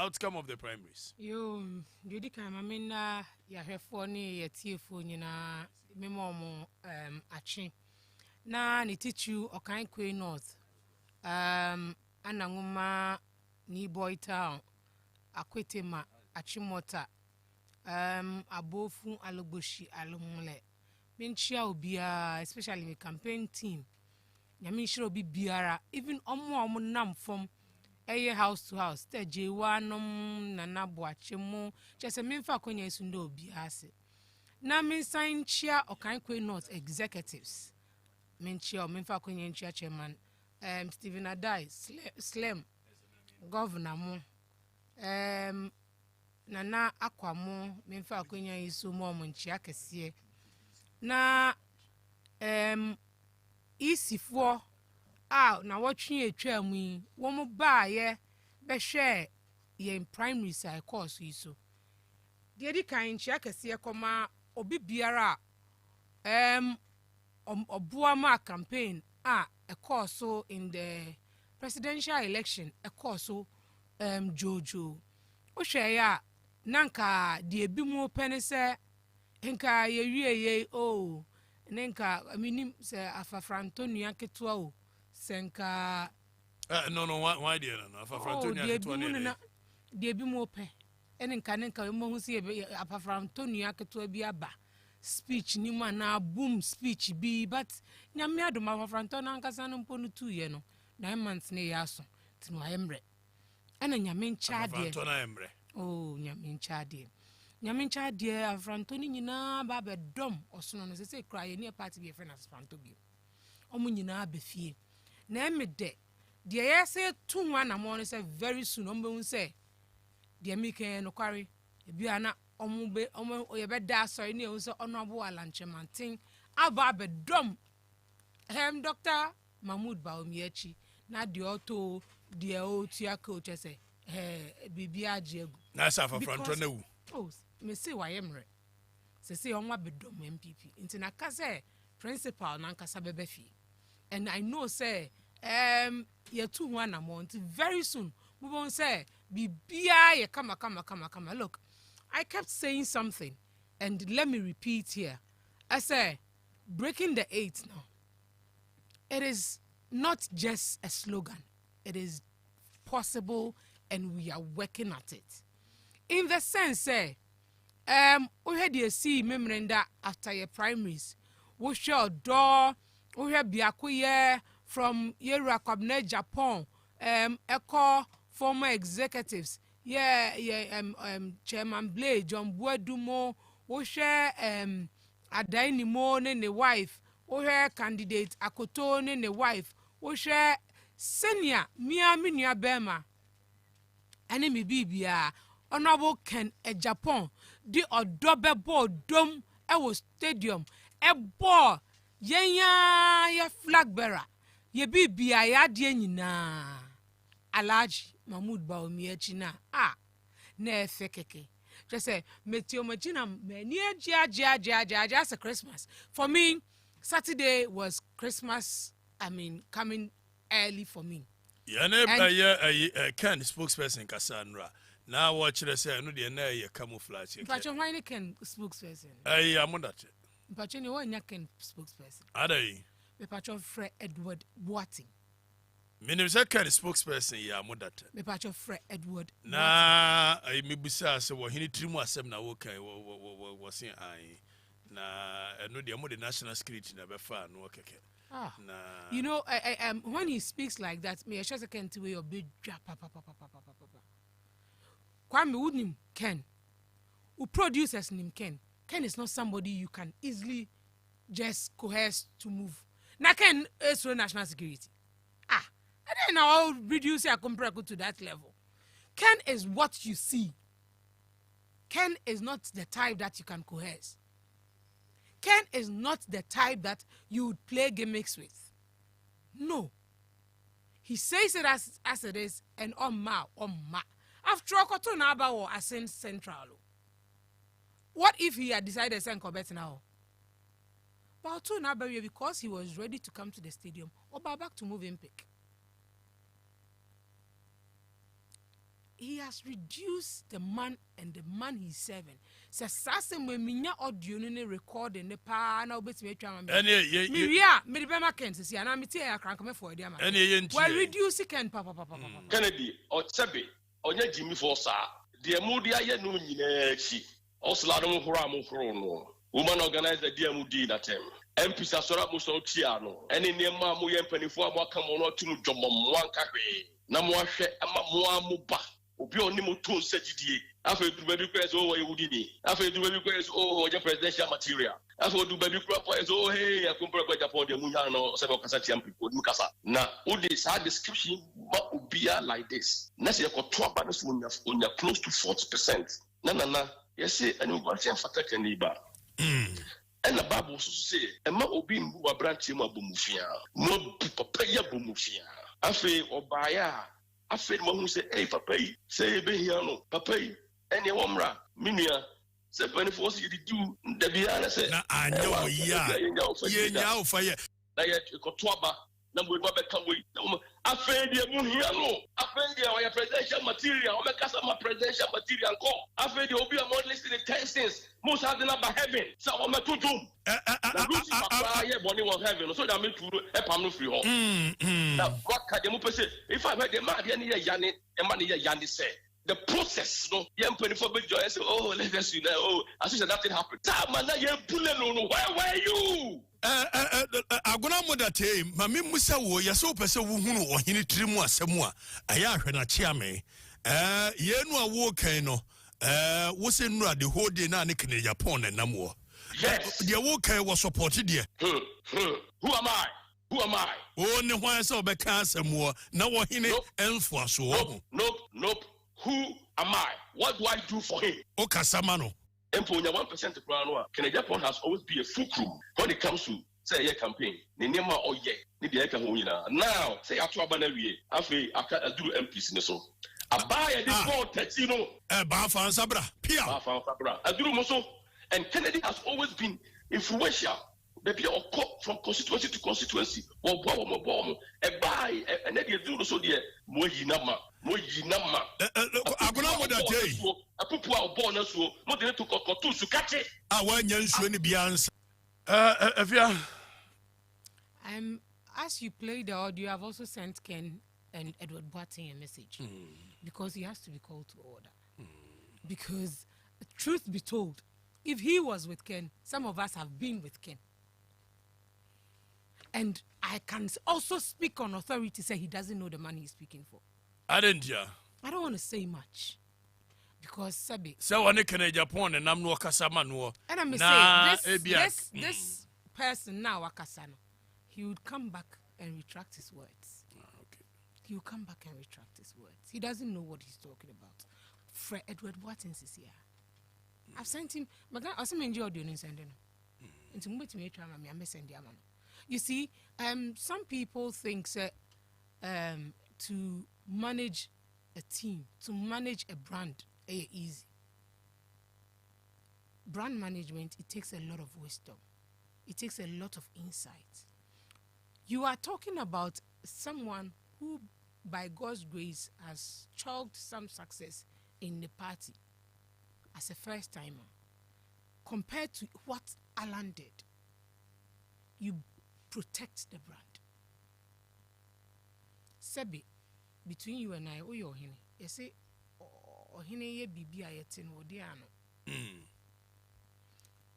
outcome of the primaries? You did come, I mean, ya have funny, a tearful, you know, memo, achi. Na ni teach you Okatakyie North. Ananguma ni boy town. Akwetema, Achimota. Abofu alobushi alumule. Minchia ubia, especially the campaign team. Nyamisha obi biara, even omo nam from eye house to house. Te jewa nom nana boachemu. Chese minfa kwenye isundo obi ase. Na minsa chia Okatakyie North executives. Minfa kwenye nchia chairman. Stephen Adai, Slim, governor mo. Nana akwamo minfa kwenye isu mo nchia kesiye. Na isifo na watching a tram womo ba ye be share ye primary side course iso. Dedi kan nchia kesiye koma obi biara obuama campaign a course in the presidential election a course Jojo ohwe ya nanka de ebimu penise nka ye nenka minim se Afrifa Antonia ketua o senka no why dear no Afrifa Antonia ketua ne de ebimu pe nenka mo hu se Afrifa Antonia ketua bi aba speech ni na boom speech bi but nyame adoma Afrifa Antonia ankasa no mpo no 2 year no 9 months ne yaso tinu ayemre ana nyame ncha de oh nyame ncha de Afrifa Antonia nyina ba be dom osono no se kra ye ne party bi friend Afrifa Antonia omo nyina be fie na emede de ye se tu nwa na mo no se very soon omo be say de mike no kware ebi ana omo ye be da sorry ne o se honorable alanchemantin aba be dom Dr. Mahmoud Baumiechi na de auto de o tiaka o chese bibia agegu na sa Afrifa Antonia wu oh me say wayemre se onwa be dom MPP nti na ka say principal na nkasa bebefi and I know say ye tu one amount very soon we won't say bibia ye kama look I kept saying something and let me repeat here I say breaking the 8 now it is not just a slogan it is possible and we are working at it in the sense say we had you see memoranda after your primaries we share door we have biakuye from Yera Cabinet Japan echo former executives Chairman Blade John Buedumo we share Adaini Mo ne wife we share candidate Akoto ne wife we share senior Miya Bema enemy bibia honorable Ken Japan di odobe ball dom e stadium e ball yenya ye flag bearer ye bibia ya de nyina Alhaji Mahmoud Baumiechi na na efe keke just say metio machina many as a Christmas for me Saturday was Christmas coming early for me Ken spokesperson Cassandra. Now watch the say no the na ye camouflage. But you why Ken spokesperson? I'm on that. But you know Ken spokesperson. Adai. Me patcho Fred Edward Boating. Menim say Ken spokesperson ya mo that. Me patcho Fred Edward. Na I me busa say wo hini trimu asem na wo kan wo sin ai. Na no the mo the national security na be fa no keke. You know, when he speaks like that, me I just can't way your big papa. Kwame Woodim Ken, who produces him Ken. Ken is not somebody you can easily just coerce to move. Now Ken is for national security. And then I'll reduce your compare to that level. Ken is what you see. Ken is not the type that you can coerce. Ken is not the type that you would play gimmicks with. No. He says it as it is and on ma. After all, Koto Naba or Asen Central. What if he had decided to send Corbett now? But to Naba because he was ready to come to the stadium or back to move in pick. he has reduced the man and the man he's serving. So sasa me minya audio no recording ne pa na obetime atwa ma me. Me wia me de be ma Ken sisi ana me tie ya krank me for dia ma. Well reduce Ken papa. Kennedy or Sebe onye Jimmy Fosa the moody aye no nyina chi. Oslado mo hora mo horo no. Woman organize the DMD that time. MP Sasora mo so tia no. Ene niema mo ye mpanifo a mo aka mo no tum dwommo mo anka hwe. Na mo ahwe ama mo amuba. Obi oni mo to nsagidie. Afa du baby press oh we wudi ni. Afa du baby press oh your presidential material. Afa du baby press oh hey akompra kwa Japan de mu nya no se be kasa tia people mu kasa. Na udi sa description ma obia like this. Na se yekoto aba no so onya close to 40%. Na yes anu go tia fataka ni ba. And the Bible say, "A man will be who are branching my bomufia, no papa ya bomufia. Afe obaya, afe mo who say, hey papa, say be here no, papa, any womra, minia, say 24 you do the biana say, na anyo ya fire. Na yet kotwaba, na mo ba come we. Afe de mu here no, afe de our presidential material, o make my presidential material come. Afe de obi am listening to things. Most have the number heaven. So I'm a two doom. Bonnie was heaven. So that means to help him free home. Now, what can the say? If I heard the man, Yanni, and money Yanni said. The process, no, young 24 big joy. I say, oh, let us see that. Oh, I see that nothing happened. Where were you? Agona modate, Mammy Musa, you're so person who or hini trimu asemwa. Aya na chiame. Yenwa wokeno. Was in the whole day now, Nick in Japan and Namor. Yes, the worker was supported here. Who am I? Who am I? Only why I saw the cancer more. Now, what he and for so. Nope. Who am I? What do I do for him? Okasamano. And for 1% of Brown, Japan has always been a fulcrum when it comes to say a campaign. Nema or ye, now say after Abanawi, after I do MPs in so. I buy a discord Tetsino. Bafan Sabra, Pia. Bafan Sabra. I do Moso. And Kennedy has always been influential. Maybe from constituency to constituency. Or bomb. A buy and then you do so dear. Mojinama. Agona with that day. A pupua bonus will not to Kokotu to catch it. I want you to be answered. As you play the audio, you have also sent Ken and Edward Boateng a message because he has to be called to order. Because truth be told, if he was with Ken, some of us have been with Ken. And I can also speak on authority, say he doesn't know the man he's speaking for. I don't want to say much. Because Sabi. So when can Japan and I'm no Casamano. And I'm saying this person now Wakasano, he would come back and retract his words. He will come back and retract his words. He doesn't know what he's talking about. Fred Edward Boateng is here. I've sent him. You see, some people think to manage a team, to manage a brand, easy. Brand management, it takes a lot of wisdom. It takes a lot of insight. You are talking about someone who, by God's grace, has chalked some success in the party as a first timer, compared to what Alan did. You protect the brand. Sebi, between you and I, you say,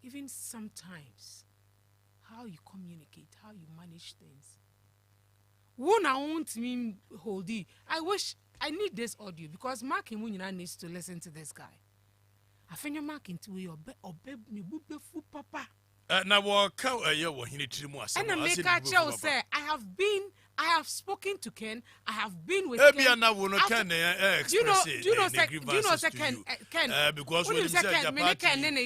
even sometimes, how you communicate, how you manage things. One I won't mean holdy. I wish I need this audio because Mark Imunina needs to listen to this guy. I think you're marking to your papa. Now, what cow a year when he needs more. And the maker shall say, I have spoken to Ken. I have been with Ken. Ken. Do you know, because when you say Ken, no, Ken and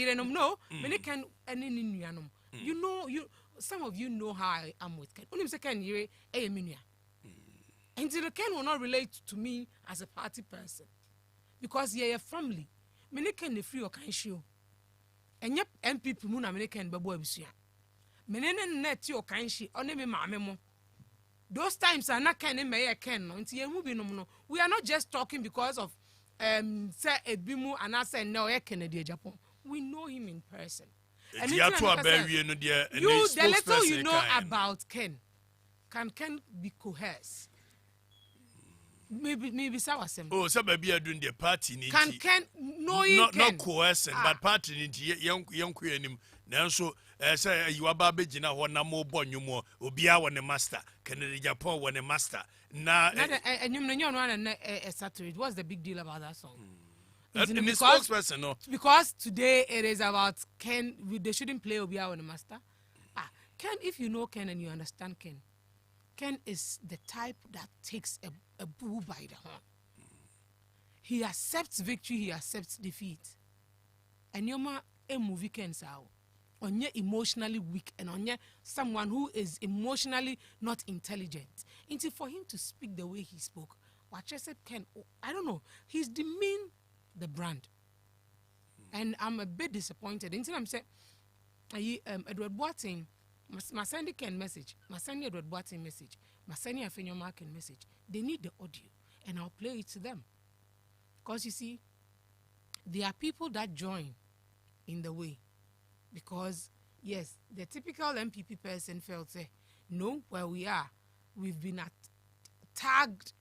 you know, some of you know how I am with Ken. Only Ken, you're a minia. And the Ken will not relate to me as a party person because you're a family. Many Ken the free or can show. And yep, MP Pumuna American Babu Busia. Menene net your kind she only me mammo. Those times are not Ken and Mayor Ken until you're moving. We are not just talking because of say ebimu and I say no Kennedy Japan. We know him in person. And you the little you know about Ken, can Ken be coerced? Maybe Sawasem. Oh, so baby are doing the party. Can Ken not coercing, but party young queen. Now, so say you are Babajina, one more born you more, Obia one a master, Kennedy Japan one a master. Now, and you know, Saturday. What's the big deal about that song? Spokesperson, no. Because today it is about Ken. They shouldn't play Obia on the master. Ken, if you know Ken and you understand Ken, Ken is the type that takes a bull by the horn. He accepts victory, he accepts defeat. And you're a movie Ken sao. On you emotionally weak and on you someone who is emotionally not intelligent. Until for him to speak the way he spoke, what I said Ken, I don't know, he's demeaned the brand. And I'm a bit disappointed. Until I'm saying, Edward Boateng, my send Ken message, my send Edward Boateng message, my send Afenyo Marken message. They need the audio, and I'll play it to them. Because you see, there are people that join in the way. Because, yes, the typical MPP person felt, say, no, where we are, we've been tagged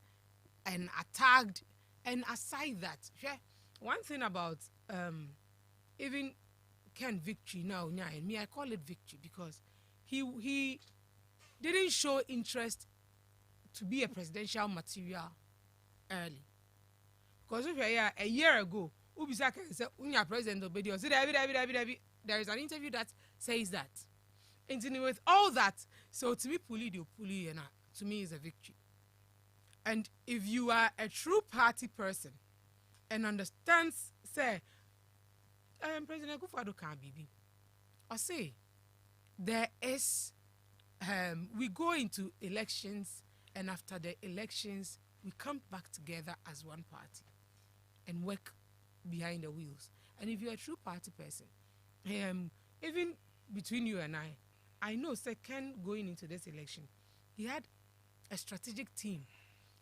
and attacked. And aside that, one thing about even Ken victory now, and me, I call it victory because he didn't show interest to be a presidential material early. Because if a year ago, Ubisaka said, "Unya President Obedio," there is an interview that says that. And with all that, so to me, Puli, and to me is a victory. And if you are a true party person and understands, say, President Akufo-Addo can't be, or say, there is, we go into elections, and after the elections, we come back together as one party and work behind the wheels. And if you're a true party person, even between you and I know, say, Ken going into this election, he had a strategic team.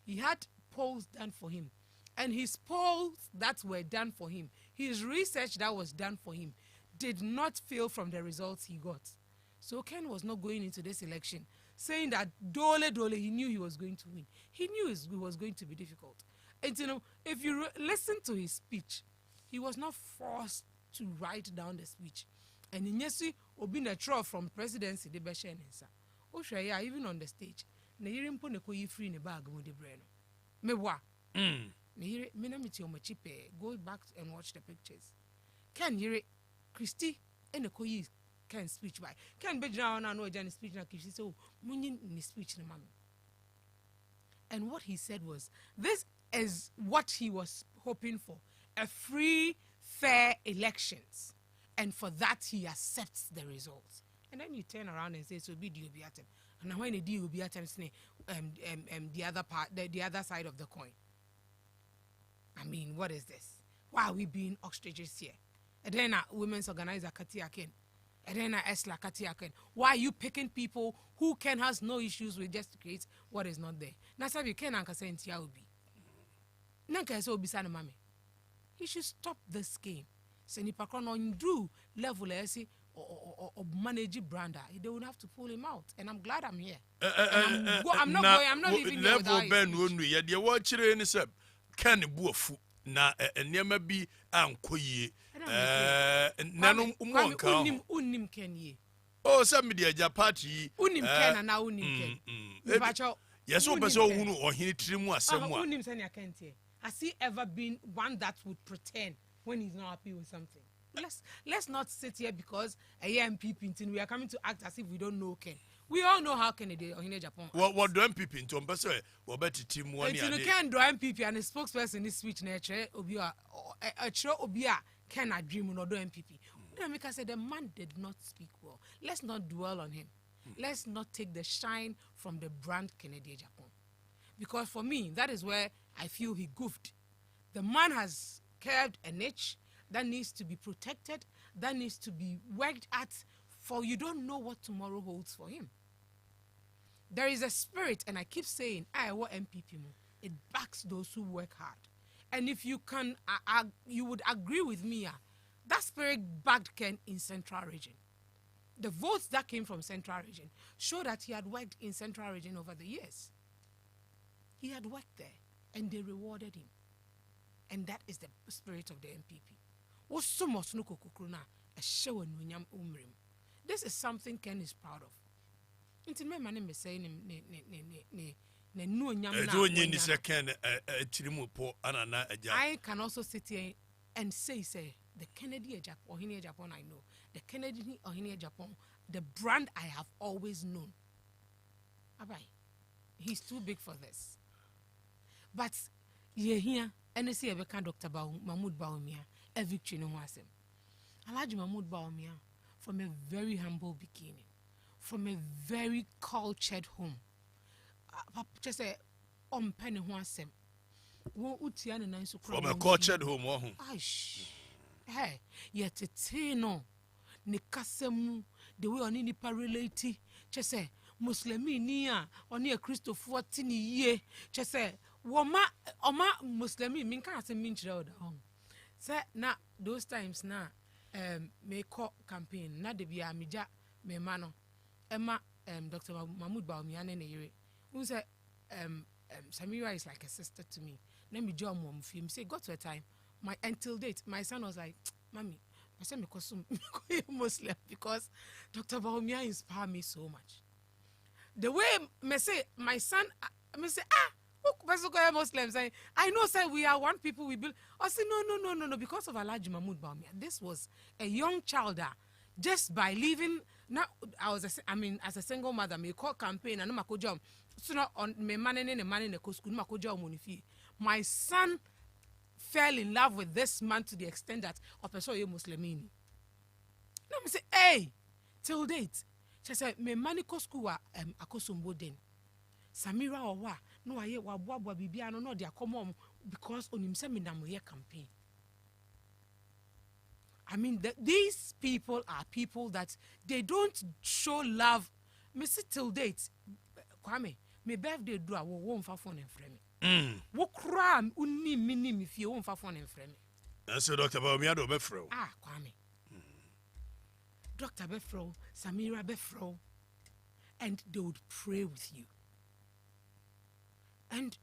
He had polls done for him. And his polls that were done for him, his research that was done for him, did not fail from the results he got. So Ken was not going into this election saying that dole, he knew he was going to win. He knew it was going to be difficult. And if you listen to his speech, he was not forced to write down the speech. And in Yesu, Obi na draw from presidency, the Beshe Nensa. Oshaya, even on the stage, na yiri mpo ne koyi free ne bag mo de breno. Mewa. Na yiri mina miti omo chipe. Go back and watch the pictures. Ken yiri Christy ene koyi Ken speech by. Ken be jina wana no jani speech na Christy so munyi ni speech ne mami. And what he said was, this is what he was hoping for: a free, fair elections. And for that, he accepts the results. And then you turn around and say, so be the obiatem. And when the deal obiatem, the other part, the other side of the coin. I mean, what is this? Why are we being ostriches here? And then women's organizer Okatakyie Afrifa, and then Esla Okatakyie Afrifa. Why are you picking people who Ken has no issues with just to create what is not there? Nasabi Ken anka say ntia obi. Nanka so obi sana mame. He should stop this game. Senipakron on do level or manage brander, they would have to pull him out. And I'm glad I'm here. I'm not leaving here without you. You watch it Ken buafu na niema bi ankoyie. Nanu unim Ken ye. Oh, some media ja party. Unim Ken na unim Ken. Yes, so person hunu ohini trimu asemu a. Unim senya Ken tie. Has he ever been one that would pretend when he's not happy with something? Let's not sit here because a MPP we are coming to act as if we don't know Ken. We all know how Kennedy or in Japan. What do MPP into person? What better team one year? You can't do MPP and a spokesperson in this speech nature obia a true obia can I dream or do MPP. Because the man did not speak well. Let's not dwell on him. Let's not take the shine from the brand Kennedy Japan. Because for me, that is where I feel he goofed. The man has carved a niche that needs to be protected, that needs to be worked at, for you don't know what tomorrow holds for him. There is a spirit, and I keep saying, I want MPP. It backs those who work hard. And if you can, you would agree with me, that spirit backed Ken in Central Region. The votes that came from Central Region show that he had worked in Central Region over the years. He had worked there, and they rewarded him. And that is the spirit of the MPP. This is something Ken is proud of. I can also sit here and say the Kennedy Japan, I know. The Kennedy Japan, the brand I have always known. Abai, he's too big for this. But here, and see Dr. Mahmoud Bawumia, a victory no was him. Alhaji Mahmoud Bawumia, from a very humble beginning, from a very cultured home. Just say, penny wasem. From a cultured home. Hey, yet it's no. Nikasemu, the way on any parallelity, just say, Muslimi niya, on a Christo 14 year, just say, Woma, Muslimi, minka se minch road home. Say, na, those times na, me call campaign, na de bia mija, me mano, Emma, Dr. Mahmoud Bawumia, and who said, Samira is like a sister to me. Let me join mom film. Say, got to a time, until date, my son was like, Mommy, I said, Muslim because Dr. Bawumia inspired me so much. The way me say, my son, me say, Muslims, I know, say we are one people, we build. I say, no, because of Alhaji Mahmoud Bawumia. This was a young child that just by living, now as a single mother, me call campaign, and no job. So now on me man in the school, my son fell in love with this man to the extent that Opeso ye Muslimini. Let me say, hey, till date. She said, me maniko school akosumbo den. Samira owa, no aye wa bibiano no dia come because on him me na moye campaign. I mean, these people are people that they don't show love. Me see till date, Kwame, me birthday do I won't fa phone and frame. Wo kra unni minim if you won't fa phone and frame. That's Dr. Bawumia do befro. Kwame. Dr. Befro, Samira Befro, and they would pray with you. And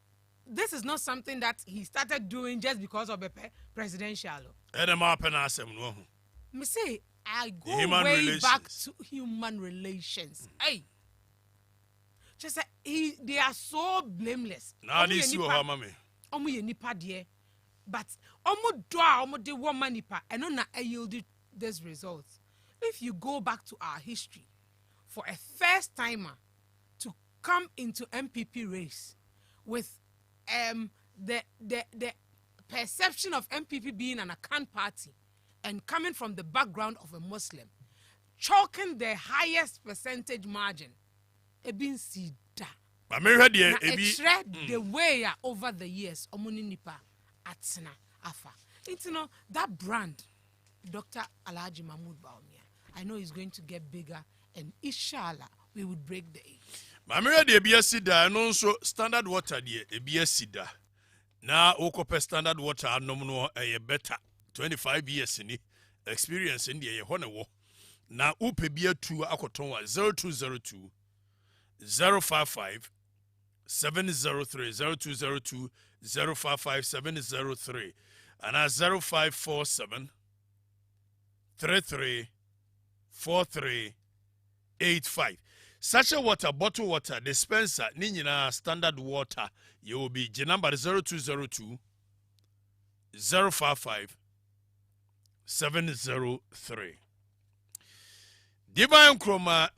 this is not something that he started doing just because of the presidential. Me say, I go way back to human relations. Hey. Just say they are so blameless. Now this you have mommy. Nipa dear. But omo de woman nipa and on I yielded this result. If you go back to our history, for a first timer to come into MPP race with the perception of MPP being an account party and coming from the background of a Muslim, chalking the highest percentage margin, been sida. The way over the years, omuni nipa atsena afa. It's that brand, Dr. Alhaji Mahmoud Bawumia. I know he's going to get bigger, and inshallah, we would break the 8. Mamira de bia sida no so standard water de bia sida. Na okope standard water anom no better 25 years ni experience in the ho ne wo. Na upe bia tu akoton wa 0202 055 703 0202 055 703 and 0547 33 4385. Sachet water, bottle water, dispenser, ninyina standard water. You will be the number 0202 055 703. Divine Chroma,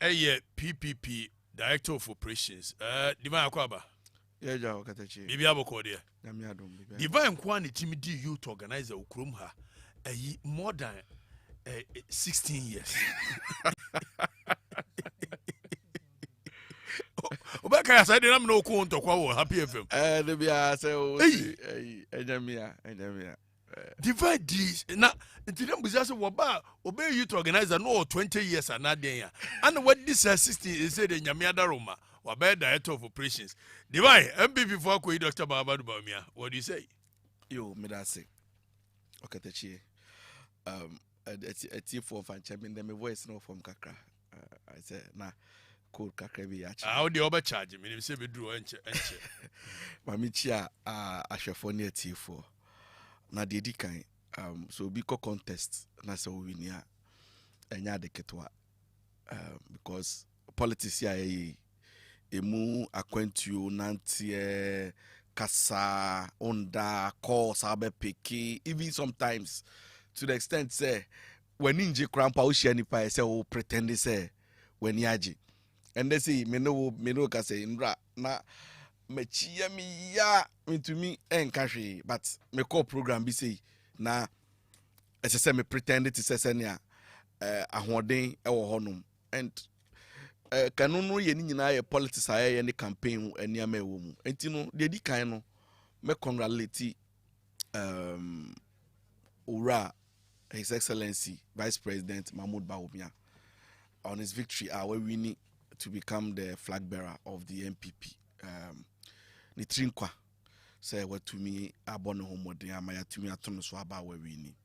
PPP, Director of Operations. Divine Akwaba. Yeah, Okatakyie. Bibi abokodia. Bibi. Divine Kwani Timidi youth organizer Ukrumha. More than 16 years. Obaka ya said I'm no ko ntokwa wo Happy FM. The bia say o enyamia. Divide this na ntiram buza say woba obey youth organizer no 20 years anade ya. And what this 16 is say the nyamia daroma woba director of operations. Divide MPP for ko Dr. Babadu Bawumia. What do you say? Yo, me that say. Okatakyie. A for fan champion, then my voice no from Kakra. I said, nah, cool Kakra be actually. How the other charge me? You say we do enche. Mamichia a Shafonia T4. Na dedi kind. So biko contest na so winia enya de ketwa because politics ya emu akwantuo nantie kasa onda call sabe peki even sometimes to the extent say when inje krampa o share nipa say o pretend say when yaji and they say me no ka say ndra na mechia mi ya me enka hwe but me call program bi say na as I say me pretend to say senia ahoden e wo honum and kanunu ye ni nyina ye politics aye ne campaign aniama e wo mu enti no de di kan no me congratulate Ura His Excellency Vice President Mahmoud Bawumia on his victory we winning to become the flag bearer of the MPP ni trinkwa say what to me abono homodin amaya to me atono so aba we winning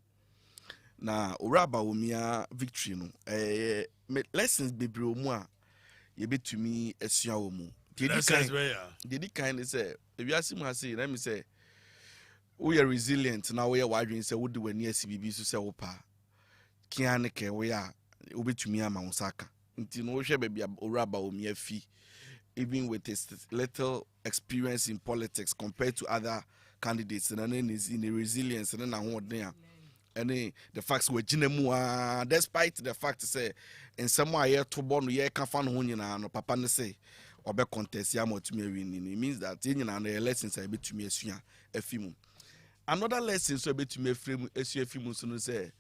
na Ura Bawumia victory no lessons bebre omu a ye betumi asua wo mu dedi kind say if you ask me say let me say we are resilient now we are wondering say wo de wani asibibi so say wo pa kiane ke we a wo betumi ama wonsaka nti no wo hwe ba bia Ura Bawumia fi even with his little experience in politics compared to other candidates and then is in the resilience and then ahoden and the facts were jinemu despite the fact say in some way to born ye ka fa no nyina no papa ne say obe contest ya motumi win it means that nyina na lessons I betumi asua afimu another lesson so betumi afrem asua afimu so no say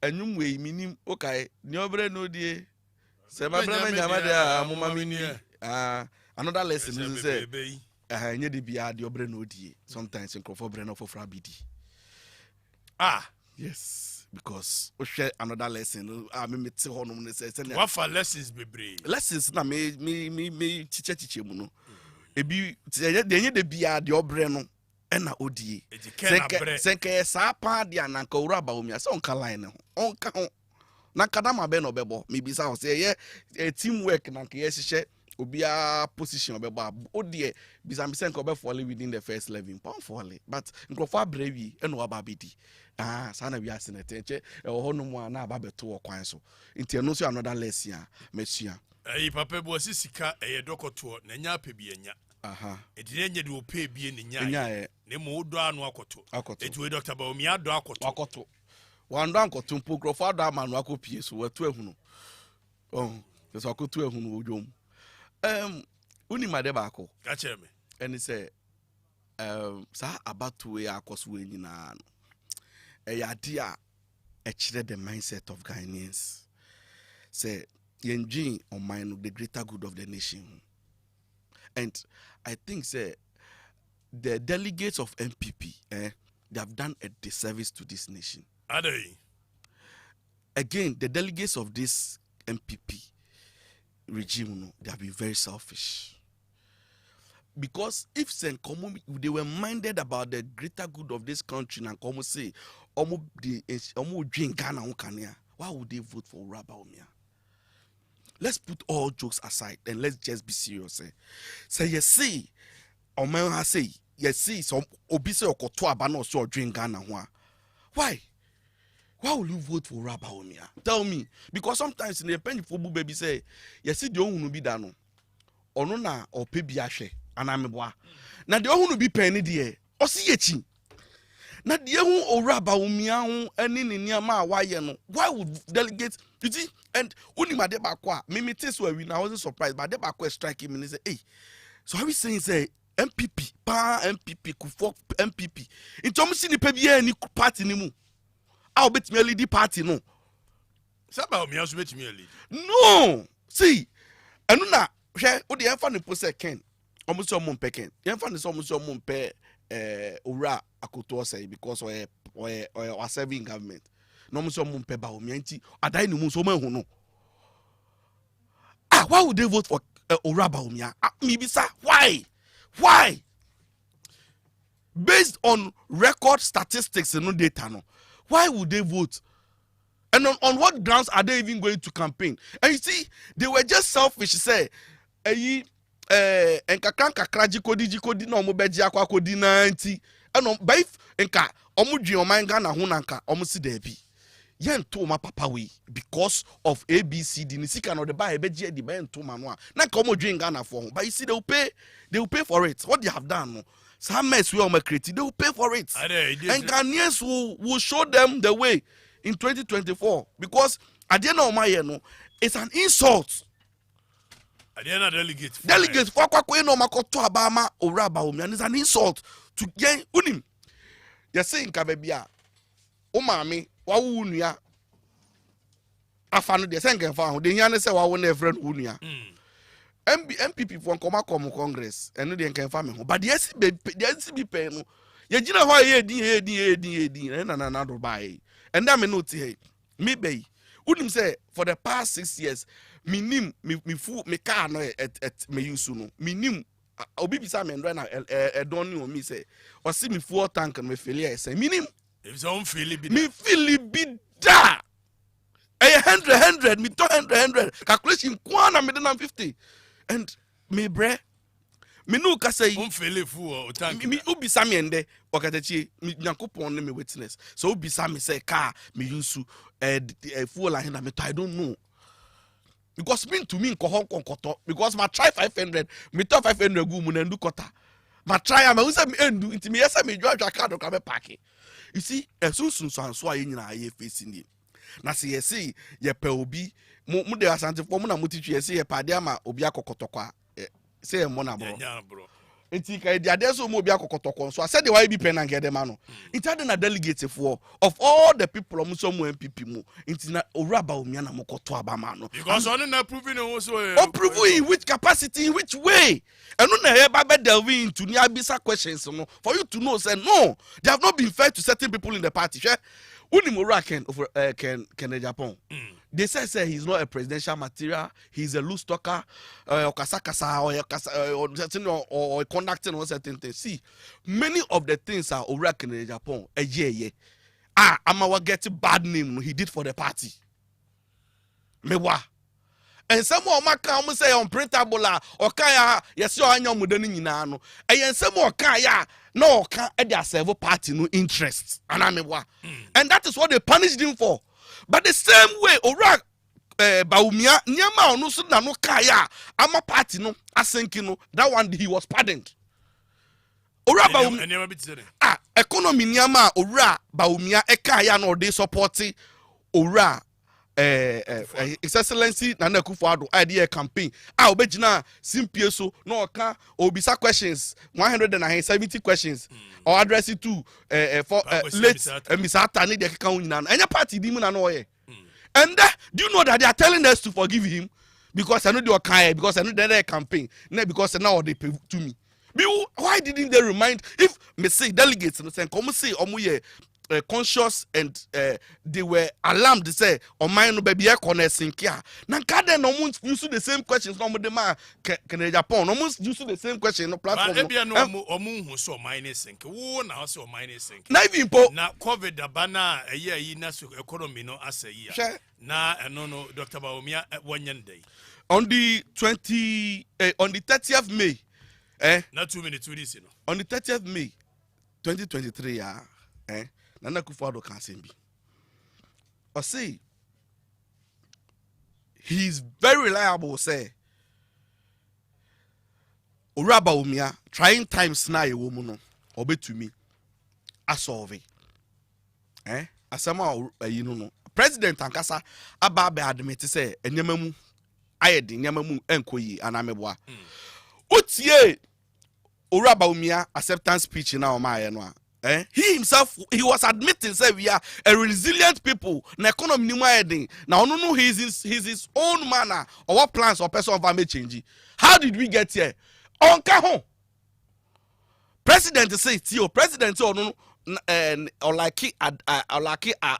anwum we minim okay ni obre no die se ma bra nyama dia amoma mini another lesson is say nye de bia de obre no die sometimes nkofo bre no for abidi yes, because we share another lesson. Me meti honum ne say what for lessons bebre lessons na me teacher mu no ebi de bia de obre no na odie senke sa pa de ananka Ura Bawumia so onka line ho onka ho na kadama be no bebo me bisa ho say teamwork na nke yesihye obia position obebo odie bisa me senke obe fall within the first 11 pound fall but nkofo abrewi eno ababedi sana we asenete che honum na ababeto wo kwan so nti eno so another lesson mesua papa bo sisika dokoto na nya apebi anya edine nye de ope bie ne nya ne mo do anu akoto etu Dr. Bawumia do akoto wando akoto mpokrofo ado amanu akopie so watu ehunu so akoto ehunu odwom uni made baako ka cheme eni say sa abatu we akoso nyina no yade the mindset of Ghanaians say yenjin on mind the greater good of the nation and I think say the delegates of MPP they have done a disservice to this nation. Are they? Again, the delegates of this MPP regime they have been very selfish. Because if they were minded about the greater good of this country and come say drink Ghana, why would they vote for Ura Bawumia? Let's put all jokes aside and let's just be serious. Say you see, Omen say you see some obise okoto abano so drink Ghana. Why? Why will you vote for Ura Bawumia? Tell me. Because sometimes in the penny for baby say you see the only be done. Ono na opebi ahwe anameboa. Na de ohunu bi penny de o si yechi. Na de hu Ura Bawumia hu eni ne niama a waye no. Why would delegate you see and uni made bakwa me tell so we I wasn't surprised but de bakwa strike him and say hey so are we saying say MPP pa MPP ku for MPP in terms see ni pa bia ni party ni mu a obetimi lead party no saba o mi aso betimi lead no see enu na hwe wo de enfa ne po se ken omo so mo mpeken enfa ne so omo so mo mpe Ura akoto say because we serving government no mo so mo mpe Bawumia nti adai ni mu so ma hu no why would they vote for Ura Bawumia me bisa why based on record statistics and no data, no, why would they vote? And on what grounds are they even going to campaign? And you see, they were just selfish. Say, kakra jikodi na omo beji akwa kodi na nti. And by enka omo dwi omanga na ho nanka omo si debi. Yen to ma papa we because of ABCD ni sika no de ba beji edi ba ento ma no a. Na ka omo dwi ngana for. But you see they will pay for it. What they have done no. Some mess we are creating, they will pay for it. And Ghanaians will show them the way in 2024. Because at the end of my year, no, it's an insult. At the end of delegates. Delegates, for no makoto abama oraba and it's an insult to gain unim. You're saying Kabebia, Omami, Wawunia, Afano, the second found, the Yana say, I want a friend Unia. MPP for come Congress and they can farm but the SCB pay no you know why na buy and that me note hey me bay wouldn't say for the past 6 years me fu me car no at me use no me obi bisa me ndo na don ni o me say o see me fuel tank and me failure say me if some feel be me feel be da 100 me 200 calculation kwana me na 50 and me bre me no ka say feel full tank me ubisa me ende Okatakyie me Nyankopon me witness so ubisa me say car me use fuel line na me I don't know because me to me nkoto because my try 500 me to 500 gu mu na ndu kota my try am say me endu nti me yesa me dwa card ka me park you see esusun so anso aye nyina aye face ni na se yesi ye pe obi mu de asante fo mu na mutitwi yesi ye pade ama obi akokotokwa say ye mo na bro enti ka di ade so mu obi akokotokwa so ase de why be pen and get them no enti ade na delegate for of all the people mu so mu MPP mu enti na oraba omia na mokoto abama no because on na proving also proving in which capacity in which way and no na ba be delve into ni abisa questions no for you to know say no they have not been fair to certain people in the party share Unimura Ken Japan. They say he's not a presidential material. He's a loose talker, or conducting on certain things. See, many of the things are over Ken Japan. Amawa get a bad name he did for the party. Mewa. And some more maka say unprintable or kaya yes you anya mudani nyina no. And some more kaya no can their servo party no interest. And that is what they punished him for. But the same way ora Baumia nyama no so na no kaya ama party no asenki no that one he was pardoned. Ora Baumia economy nyama ora Baumia ekaya no they supporting ora His Excellency Nana Akufo-Addo idea campaign obejina simpie so no ka obisa questions 170 questions or address it to for late Misata ne de keka nyina no enya party di mu na no ye and do you know that they are telling us to forgive him because I know they are kind because I know they campaign because now they pay to me why didn't they remind if me say delegates no say come say omo ye conscious and they were alarmed. They say, "Oh my no baby, I can't sink here." Now, Kaden no one use the same questions. No more the man can Japan. No one use the same question. No platform. No who saw minus sink. Who now saw minus sink. Now even po. Now COVID the banner a year in national economy no as a year. Now no Dr. Baumia 1 day. On the 30th May. Not 2 minutes to this, you know. On the 30th May, 2023. Nana Akufo-Addo can say be. Or say he's very reliable. Say Oraba Umia trying times na a woman no obe to me. I solve it. Asama you know no. President Ankasa aba admit say enyamamu ayedi nyamamu enkoyi anameboa. Otie Oraba Umia acceptance speech na o ma no a. He himself, he was admitting, say we are a resilient people. Na economy ni mo now no know he's his own manner or what plans or person of may change. How did we get here? On Kahon. President say, Tio, President say, no, or like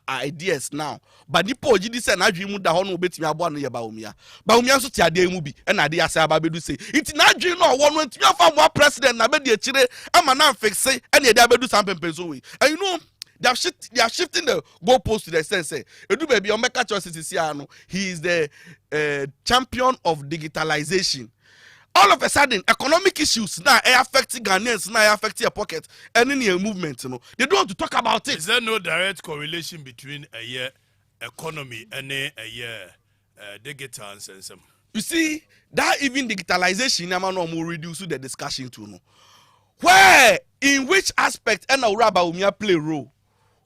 ideas now. But the po jidi say na dwi mu da ho no betimi abo no ye Bawumia. Bawumia so ti ade mu bi e na ade asa aba bedu say. It na dwi no wo no ntimi afa mo president na be de chire ama na fixe e na ade abedu sam pempenso we. And you know they are shifting the goalpost to the extent say edu baby o meka cho sisi ano he is the champion of digitalization. All of a sudden, economic issues now affecting Ghanaians, now affecting your pocket, and any movement, you know. They don't want to talk about it. Is there no direct correlation between a year economy and a year digital and some? You see, that even digitalization, I'm not more reduce the discussion to know. Where, in which aspect, and Bawumia play a role?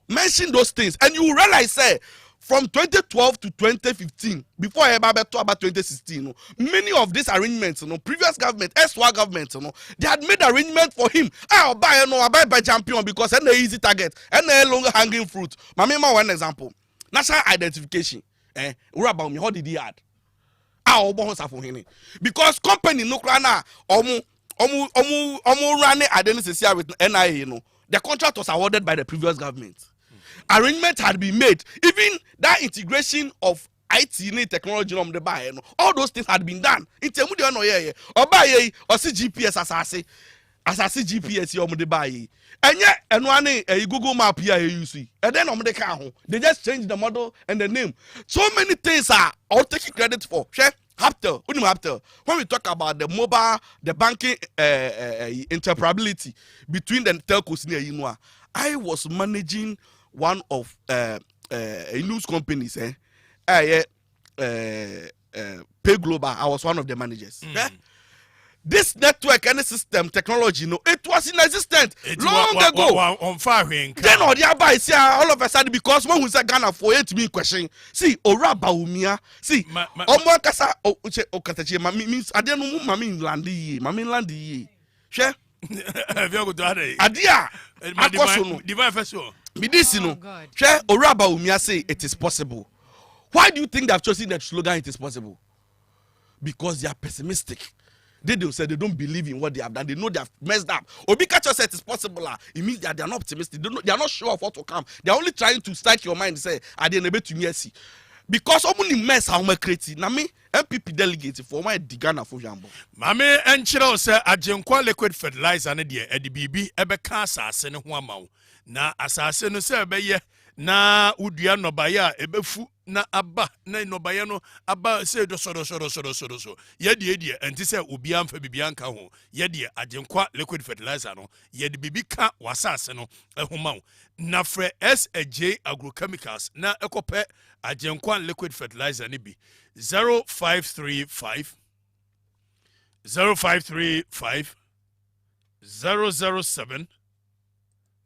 Mention those things, and you will realize, say, from 2012 to 2015, before I ever talk about 2016, many of these arrangements, previous government, SWA government, they had made arrangements for him. I'll buy by champion because it's an easy target and a longer hanging fruit. Mamma, one example. National identification. How did he add? Because company no krana running identity with NIA, the contract was awarded by the previous government. Arrangement had been made. Even that integration of IT technology on the buy, all those things had been done. In terms of or buy or see GPS assassin GPS on the buy. And yet, and one a Google map here you see. And then on the car, they just changed the model and the name. So many things are all taking credit for. When we talk about the mobile, the banking interoperability between the telcos near Inua, I was managing one of news companies, Pay Global. I was one of the managers. This network and system technology, it was inexistent long ago. On fire, then all the buy all of a sudden because when we say Ghana for it me question. See, Bawumia. See, Kasa Okatakyie means I don't know mami landi. Share. Adia. Divine festival. Share Bawumia say it is possible. Why do you think they have chosen that slogan? It is possible because they are pessimistic. They don't say they don't believe in what they have done. They know they have messed up. Obikacho said it's possible. It means that they are not optimistic. They are not sure of what will come. They are only trying to strike your mind and say, I didn't able to see. Because only mess how much creative. Now me MPP delegate for my Digana for Jambo. Mame enchira say ajenkwa liquid fertilizer ne de edibibi ebeka asase ne ho amawo. Na asase no say ebeye na udua nobaya ebefu na aba na nobaya no aba say do so ye de enti say obi amfa bibia nka ho ye de ajenkwa liquid fertilizer no ye de bibi ka wasase no ehoma wo na fre SAJ agrochemicals na ekope ajenkwa liquid fertilizer ne bi 0535 007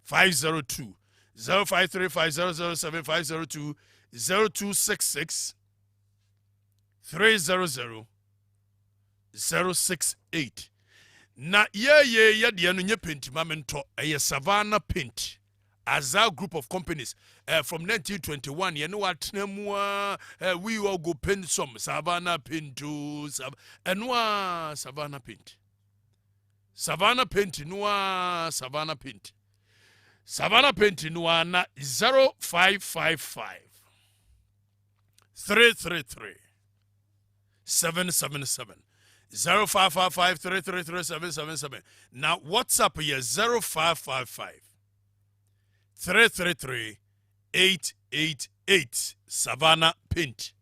502 0535007502 0266 300 068. Na ye de no nye paint mamento a Savannah Paint as our group of companies from 1921 ye no atnamua we all go paint some Savannah Paint to Savannah Paint no Savannah Paint Savannah Paint no na 0555 333 777 0555 333 777. Now WhatsApp here 0555 333 888 Savannah Paint.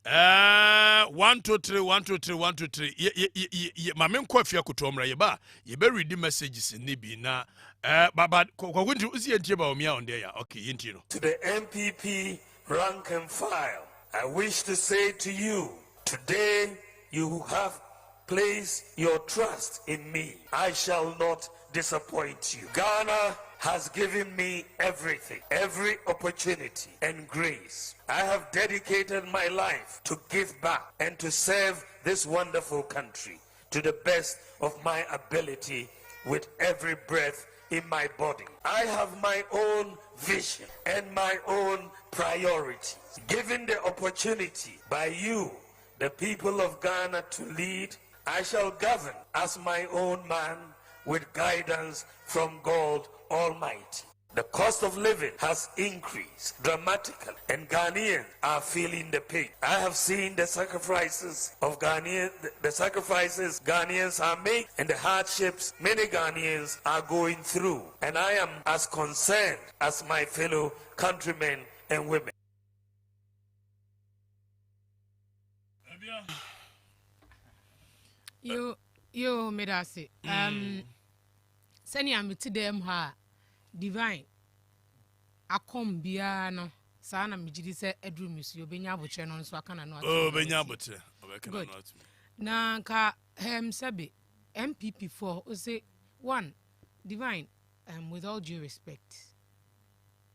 123 my main coffee akutomra yeba ye be read messages ni bi na but kwagwinti usi entie ba omia on there okay yenti no. To the MPP rank and file, I wish to say to you, today you have placed your trust in me. I shall not disappoint you. Ghana has given me everything, every opportunity and grace. I have dedicated my life to give back and to serve this wonderful country to the best of my ability with every breath in my body. I have my own vision and my own priorities. Given the opportunity by you, the people of Ghana, to lead, I shall govern as my own man with guidance from God Almighty. The cost of living has increased dramatically, and Ghanaians are feeling the pain. I have seen the sacrifices of Ghanaians, the sacrifices Ghanaians are making, and the hardships many Ghanaians are going through. And I am as concerned as my fellow countrymen and women. You made us say, send me to them ha. Divine akom bia no saa na mejidi se edru musu obenya aboche no nso aka na no benya aboche obeka na no na nka sabe MPP for o say one Divine with all due respect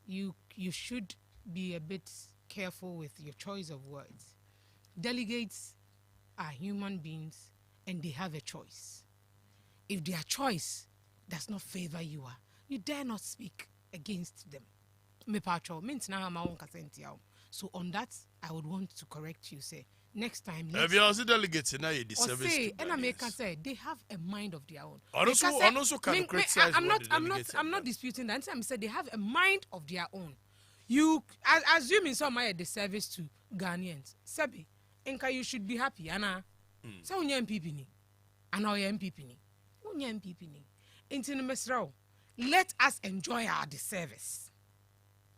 you should be a bit careful with your choice of words. Delegates are human beings and they have a choice. If their choice does not favor you dare not speak against them. So on that, I would want to correct you. Say next time. Have you also delegates in the service? Say, and I make say they have a mind of their own. Also can criticize. I'm not disputing that. I'm saying they have a mind of their own. You assuming some are the service to Ghanaians. Sabi, Enka, you should be happy. Anna, so unya MPP ni, Anna MPP ni, unya MPP ni. Into the mesro. Let us enjoy our disservice.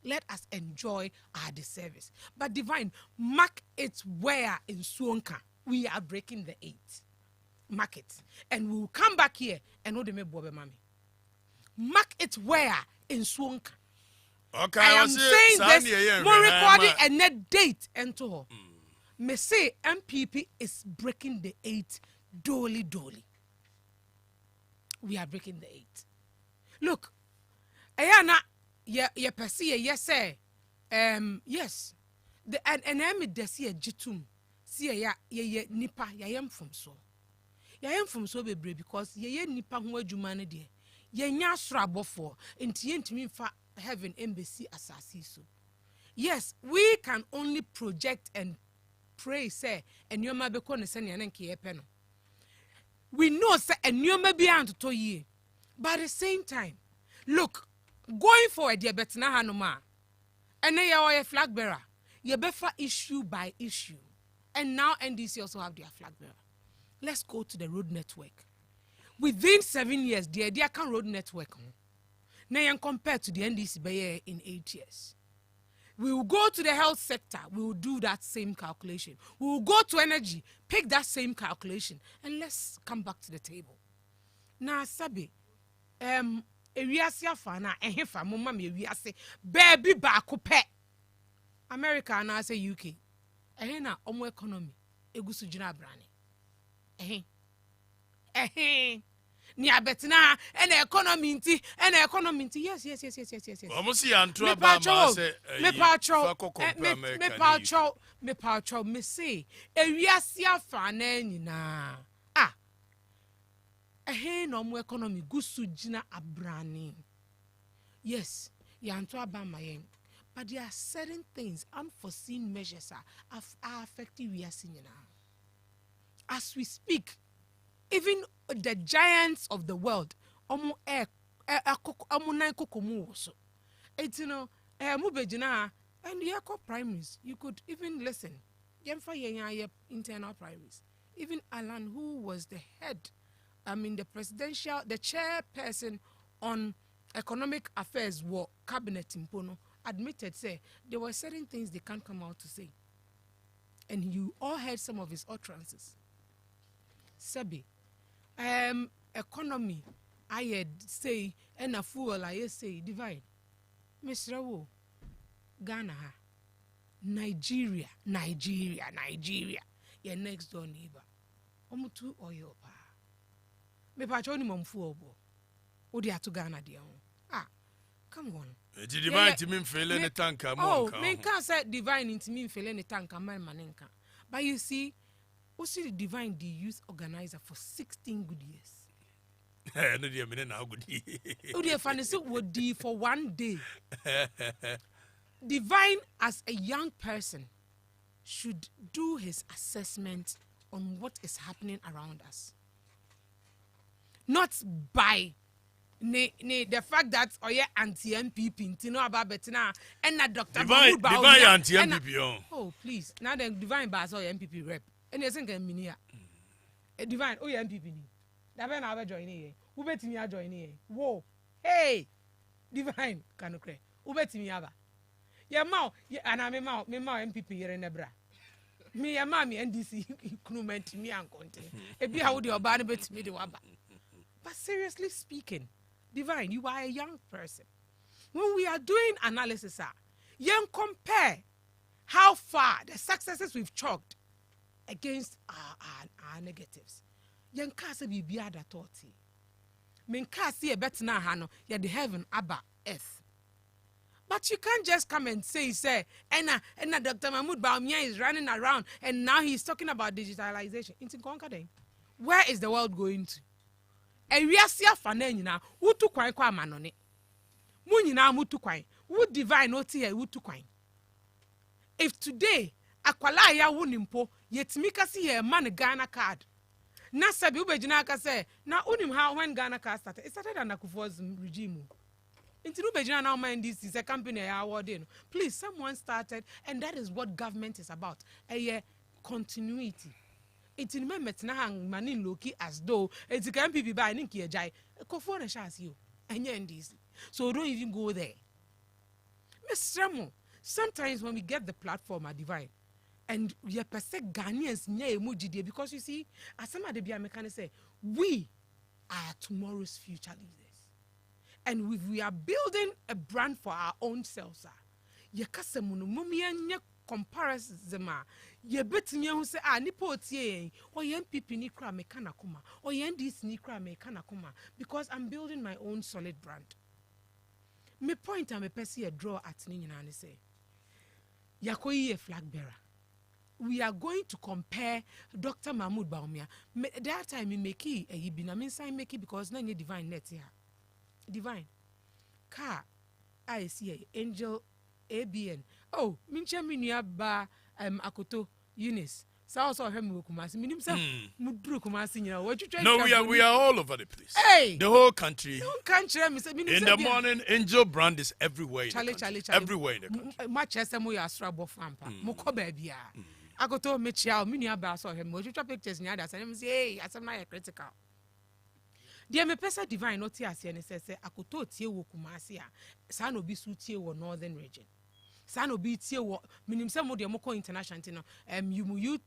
Let us enjoy our disservice. But Divine, mark it where in Suonka we are breaking the 8. Mark it. And we will come back here and know the me bobe mami. Mark it where in Suonka. Okay, I am saying this more recording and net date and to her. Me say MPP is breaking the 8 dolly. We are breaking the 8. Look, ayana ye perceive yes say yes the and am desi jitum see ya nipa yam from so bebre because ye nipa ho adwuma ne de ye nya asrabofo enti yentimi fa heaven embassy asasi so. Yes, we can only project and pray say enyoma be ko ne se ne nke ye pe no. We know say enyoma bi antoto ye. But at the same time, look, going forward, you better na hanoma. And then you are a flag bearer. You better issue by issue. And now NDC also have their flag bearer. Let's go to the road network. Within 7 years, the idea can road network. Now you compare to the NDC by in 8 years. We will go to the health sector. We will do that same calculation. We will go to energy, pick that same calculation, and let's come back to the table. Now, Sabi. Ewiase afa na ehefa mama me ewiase baby ba ko pe America na say UK na omo economy egusu jina brane ni abetina and economy nti yes omo si antro ba ma say me patro me say ewiase afa na nyina no more economy gusu jina abrani. Yes, yanto abamayen. But there are certain things, unforeseen measures are affecting we are seeing now. As we speak, even the giants of the world, omo nine kokomu also. It's mubejina and the primaries. You could even listen. Yemfa internal primaries. Even Alan, who was the head. The chairperson on economic affairs cabinet in Pono admitted, say, there were certain things they can't come out to say. And you all heard some of his utterances. Sebi, economy, I had say, and a fool, I say, divide. Mr. Rawo, Ghana, Nigeria, your next door neighbor. Omutu oyo pa. Me pacho ni momfu obo. Odi atu Ghana dia ho. Come on. Divine to me feel any tanka mo. Oh, me can say divine into me feel any tanka man manenka. But you see, the divine the youth organizer for 16 good years. No dear me now good. Odi fancy would do for 1 day. Divine as a young person should do his assessment on what is happening around us. Not by the fact that oye anti-MPP ntino aba betina and na Dr. Divine Mahmoud Bawumia anti-MPP. Oh, please. Now then Divine Bass or MPP rep. And you think minia. Divine oh MPP ni. Da be na aba join here. Who betimi a join here? Whoa. Hey. Divine kanokre. Who betimi aba? Ya ma ana me ma MPP here na bra. Me ya ma me NDC increment me an konte. E bi how the oba na betimi de waba. But seriously speaking, Divine, you are a young person. When we are doing analysis, you compare how far the successes we've chalked against our negatives. You can't be beyond that thought. Men can't see a better now, Hano, yeah, the heaven, Abba, earth. But you can't just come and say, and Dr. Mahmoud Bawumia is running around and now he's talking about digitalization. It's in Concord. Where is the world going to? Ewiasia fana nyina wutu kwan kwa manone mu nyina mutu kwan wu divine oti ya wutu kwan. If today akwala ya wonimpo yetimi kasi ye man Ghana card na sabi ubejina aka say na unim how when Ghana card started, it started under Kufuor's regime. Into ubejina now mind this is a company ya awarding. Please, someone started, and that is what government is about, a continuity. It's in my hang manin loki as though it's a MPP by Ninki Jai. Kufuor shas you and you're in this. So don't even go there. Miss Ramo, sometimes when we get the platform at Divine and we are per se Ghanaians near emoji because you see, as some of the Biamekane say, we are tomorrow's future leaders. And if we are building a brand for our own selves, yakasemunu mumianya comparison ye betimi hu se nipa otie o ye MPP ni kra me kana kuma o ye NDC ni kra me kana kuma because I'm building my own solid brand. Me point am a person a draw at ni nyina ne say yakoyi a flag bearer. We are going to compare Dr. Mahmoud Bawumia. That time me make it a yibina me sign make it because na Divine net here. Divine car I see Angel ABN. Oh, mincha minia ba akoto Eunice. So also him kumasi. Minim sa mudru kumasi nyina. What you trying? No, we are all over the place. Hey, the whole country. No country. In the morning, Angel brand is everywhere. Charlie. Everywhere in the country. Much as mo ya strabo fampa. Moko baby. Akoto mechia minia ba so him. What you try pictures nyada. Say him say, hey, asem na critical. Dear me pesa Divine not here say akoto tie wo kumasi a. Sa no bi su tie wo northern region. Sano be tie wo minim se mo de mo ko international no you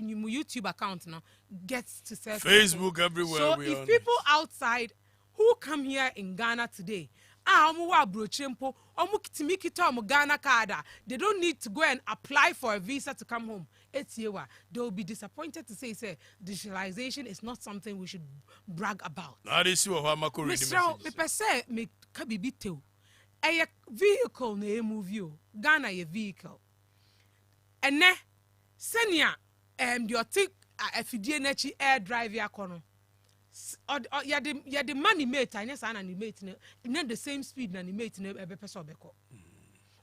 YouTube account no gets to say Facebook everywhere. So if people outside who come here in Ghana today omo wa brochempo omo kitimi kita omo Ghana card, they don't need to go and apply for a visa to come home. Etiewa they will be disappointed to say digitalization is not something we should brag about. Now they see what Hamako read the message. Me say me kabibi teo a vehicle na move you Ghana a vehicle and ne senior the otik afidie nachi air drive ya kono ya the money mate anya sa na ni mate na the same speed na ni mate na ebe pese obeko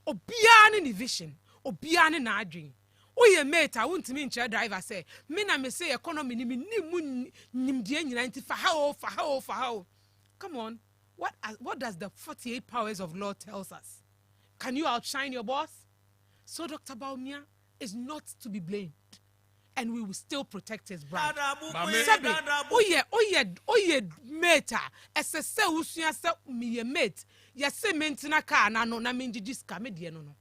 obia ni vision obia ni na adwen oye mate a wontimi nche driver say me na me say economy ni mu nimdie nyina nti fa how come on. What does the 48 powers of law tells us? Can you outshine your boss? So Dr. Bawumia is not to be blamed, and we will still protect his brand. Oye meta esese usua se miye mate yese mentina car na no na menjiji scam de no.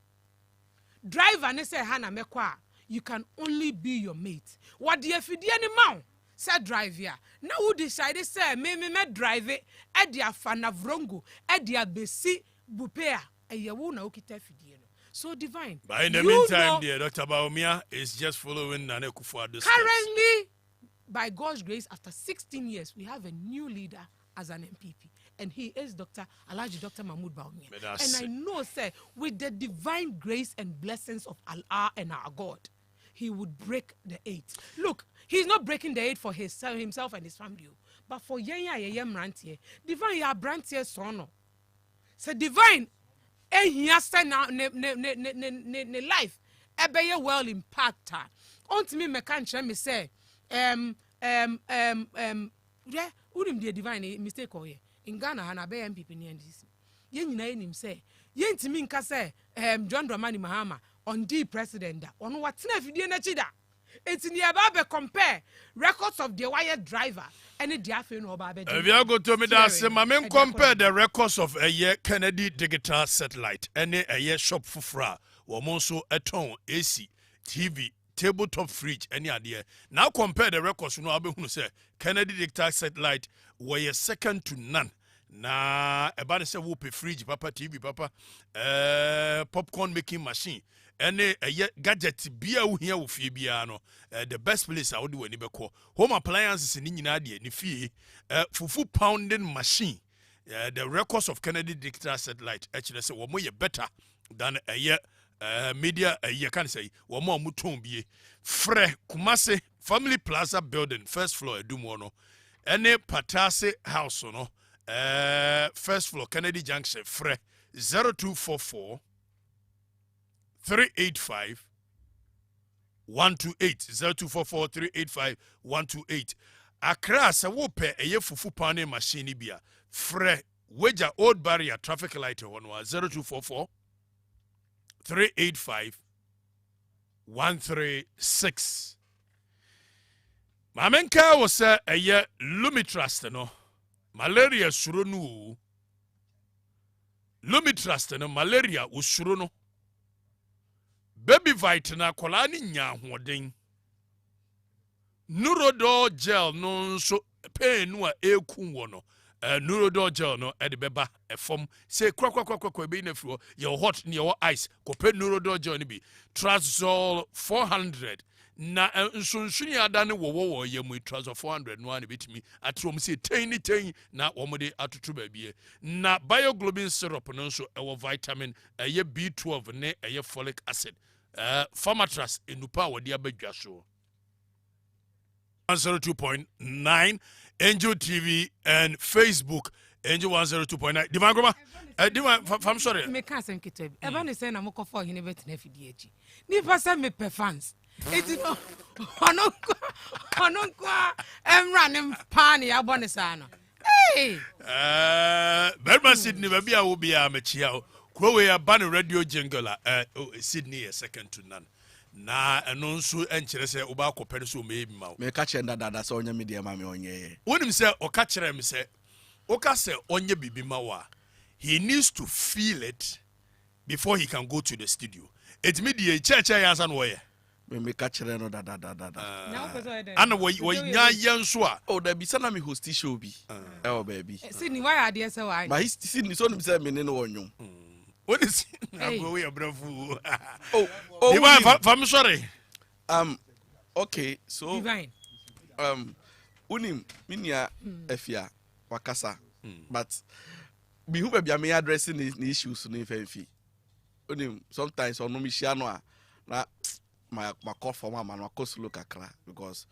Driver ne say hana mekwa you can only be your mate. What the afidie ni ma say drive here. Now who decided say me drive it e dia fanavrongo e dia besi bupea e ye wo na okita fidie no. So Divine. But in the meantime, dear Dr. Bawumia is just following Nana Kufuor's currently, by God's grace, after 16 years, we have a new leader as an MPP. And he is Dr. Mahmoud Bawumia. And I know, sir, with the divine grace and blessings of Allah and our God, he would break the 8. Look, he's not breaking the 8 for himself and his family, but for Yenya Mrantie. Divine ya Brantie sono. So Divine, he has said now ne life ebe well impact her. On me mekanche me say unim the Divine mistake or in Ghana hana be MPP ni NDC ye nyina enim say ye ntimi nka say John Dramani Mahama on the president da ono watena afidie na chi da enti ni aba be compare records of the wire driver and the afi no oba be if you go to me that say ma compare the records of a year Kennedy digital satellite and a year shop fufra wo mo so eton AC TV tabletop fridge any idea now compare the records no abehunu say Kennedy digital satellite were second to none na about say wo pe fridge papa TV papa popcorn making machine any a gadget bia wo hia wo fie bia no the best place I would do any beko home appliances ni nyina de ni fie fufu pounding machine the records of Kennedy digital satellite actually say wo mo ye better than a year media a year can say wo mo amuton bie frɛ Kumase Family Plaza building first floor edumo no any Patase house no first floor Kennedy Junction frɛ 0244 385 128 0244 385 128 Accra se wo pe eye fufu pane machine bia frɛ Weja Old Barrier traffic light on 0244 385 136 Mamenka wo se eye Lumitrust no malaria suro no Lumitrust no malaria wo suro no Baby Vite na kola ni nya hoden Nurodol gel no so pain no eku wo no Nurodol gel no e de beba e fom say kwa be na fro your hot near your ice ko pe Nurodol gel ni bi Trazol 400 na nsunsun ya da ne wo ye mu Trazol 400 no an betimi atrom say ten na wo de atoto ba bie na bioglobin syrup no so e wo vitamin ye B12 ne ye folic acid Pharmatras enupa wadi abadwa so 102.9 Angel TV and Facebook Angel 102.9 Dimangoma I'm sorry me can say nkete eba ne say na mo kofo hine betina fidi echi ni pasa me pe fans eti no ono kwa emra ne pan ya bone sa no hey Berman Sydney baby a wo bia mechia o Krowe ya ban radio jingle Sydney is second to none. Na eno nso enkyere se oba akopere so me bi ma. Me ka che ndada se onye media ma me onye. Wonim se o ka kire me se o ka se onye bibi ma wa. He needs to feel it before he can go to the studio. It me die cheche yansa no ye. Me ka kire no dada. na wo peso eden Ana wo nya yenso a. Oh da bi sana me host show bi. Oh baby. Sydney why are there say why Ma Sydney so nim say me ne no wonwom. What is we are bravo. Oh, I'm sorry. Okay, so Divine unim minia efia wakasa but me who be me addressing the issues no ifenfi. Unim sometimes on me share no na my call for my man call look akra because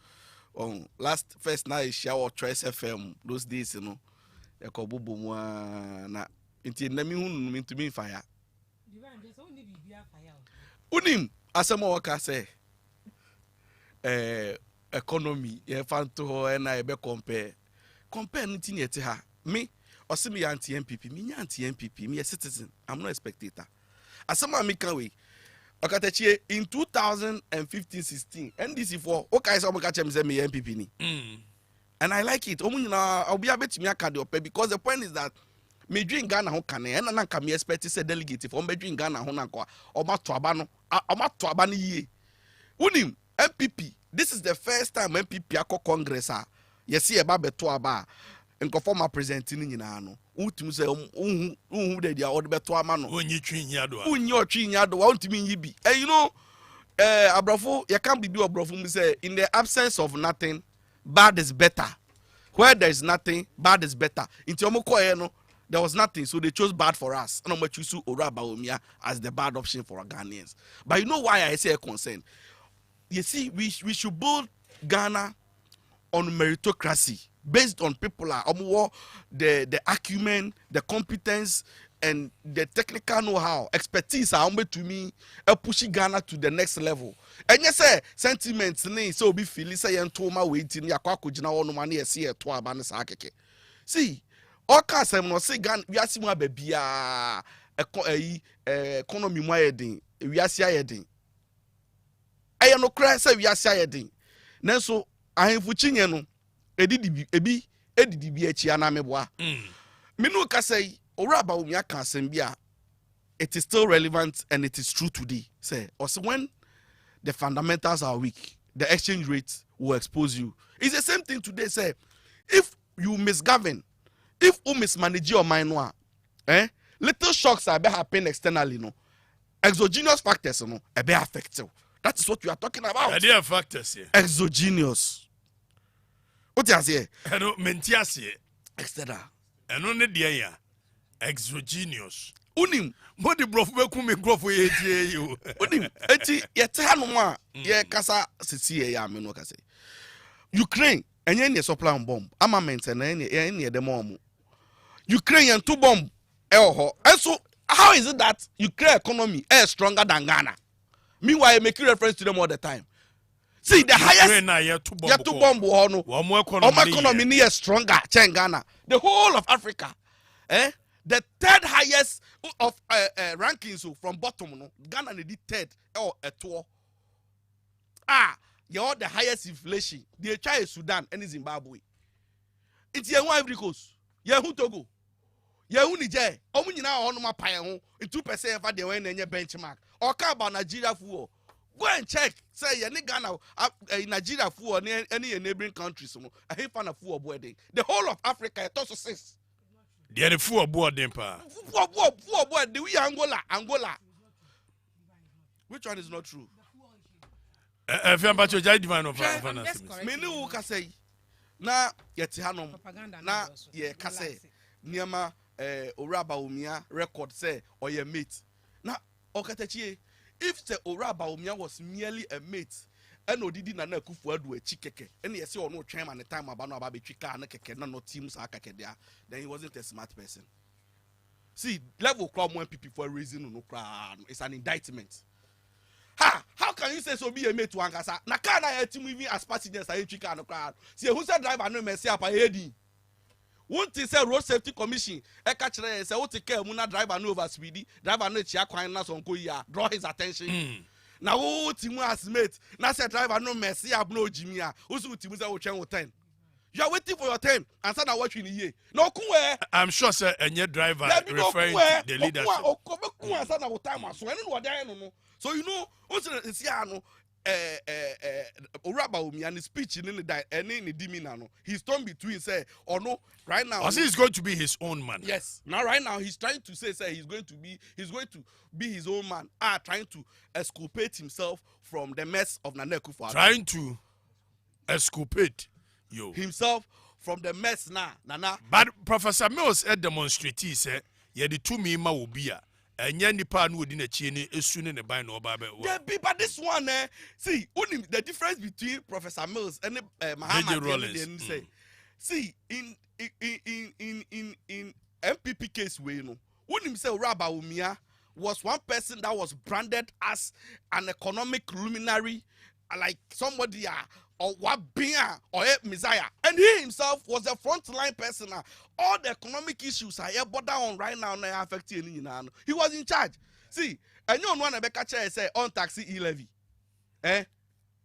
last first night share or Choice FM those days you know e ko bubu mu na inti na mi hunu mi ntumi fire Divine there's only bibia fire unim asemo waka say economy ye fanto ho na e be compare ntin yete ha me osimi anti MPP me nya anti MPP me a citizen I'm not a spectator asema me kan we Okatakyie in 2015-16 NDC for okay so mo ka chem say me MPP ni and I like it I'll be able to me akade ope because the point is that me dream Ghana ho kane and na nka me expect say delegate for me dream Ghana ho na nka o ma to aba no yie unim MPP this is the first time MPP akọ congress yes e ba beto aba nko former president ni nyina no utum say unhu de dia o de beto ama no Onyi twinyi ado a. unyi otwinyi ado wa untimi nyi bi you know abrofo you can't be do abrofo me say in the absence of nothing bad is better. Where there is nothing, bad is better. In Tiomoko, no, there was nothing, so they chose bad for us. And I'm going to choose Ora Baumia as the bad option for our Ghanaians. But you know why I say a concern? You see, we should build Ghana on meritocracy based on people are the acumen, the competence, and the technical know-how, expertise are to me pushing Ghana to the next level. And you say sentiments so be feeling say and toma waiting ya kwa kujina ono mani esi to abane sa akeke. See, Oka sem no say Ghana wiase mu ababia economy mu ayedin wiase ayedin aye no kra say wiase ayedin nanso ahemfu chinye no edidi bi achi ana meboa minu ka say owura ba umia ka asem bia it is still relevant and it is true today say also when the fundamentals are weak the exchange rate will expose you. It's the same thing today say if you misgovern, if you mismanage your mind, little shocks are happening externally, no. Exogenous factors, no, be affected. That is what you are talking about. There are factors here. Exogenous. What you say? I don't mentias here. External. And only the exogenous. Unim. What the broth will come and grow for you. Unim. Eti yetanuma ye kasa sisi ya me no kase. Ukraine enye ne supply bomb. Armament na enye de mom. Ukraine and 2 bomb ho. And so how is it that Ukraine economy is stronger than Ghana? Meanwhile, I make reference to them all the time. See the highest 2 bomb no. Our economy is stronger than Ghana. The whole of Africa. The 3rd highest of rankings from bottom no. Ghana the 3rd or a 2. You're the highest inflation. The China, Sudan, and Zimbabwe. It's your Ivory Coast. You're Togo. You're Niger. Omunina on my pie in 2% for the way in your benchmark. Or about Nigeria fool. Go and check. Say any Ghana, Nigeria fool, any neighboring countries. I hate fan of fool wedding. The whole of Africa, it also says. They are fool board them pa. Fool board. The we Angola. Which one is not true? If I'm about to judge divine of finance. Many who can say, na yeti hanom, na ye kase, niyama Oraba Umia record say or your mate. Na Okatakyie, if the Oraba Umia was merely a mate, and no didi na kufu adu e chikeke, and he say or no chairman at the time about no ababe chika na keke no teams akake there, then he wasn't a smart person. See, level club when people for a reason no crowd, it's an indictment. How can you say so be a mate to Ankasa? Na car na team even as passengers are chika no crowd. See who said driver no mercy apa headi. Won't say road safety commission e ka kire say what take mu na driver no over speedy, driver no chia kwan na so nko ya draw his attention. Na wo timu as mate, na say driver no mercy ab no jimi a, wo so timu say wo twen wo 10. You are waiting for your turn and say na watch you here. No kunwe. I'm sure sir any driver referring to the leadership. Okobeku say na wo time aso, eno no dey no. So you know, also see ano Oraba Umia speech in the dimina no. He's torn between say or no right now. I see he's going to be his own man. Yes. Now right now he's trying to say he's going to be his own man. Trying to exculpate himself from the mess of Nana Akufo-Addo. Trying to exculpate himself from the mess now. Nana. But Professor Mills demonstrated say yeah the 2 mima will be and yan nipa no within a chini is soon in the bind or baby. Yeah, but this one, see, only the difference between Professor Mills and Muhammad Rollins. See, in MPP case, we know, when himself Oraba Umia was one person that was branded as an economic luminary, like somebody or what being or Messiah, and he himself was a frontline person. All the economic issues are here, but down right now, they are affecting him. He was in charge. See, and you know one of the say on taxi e-levy, and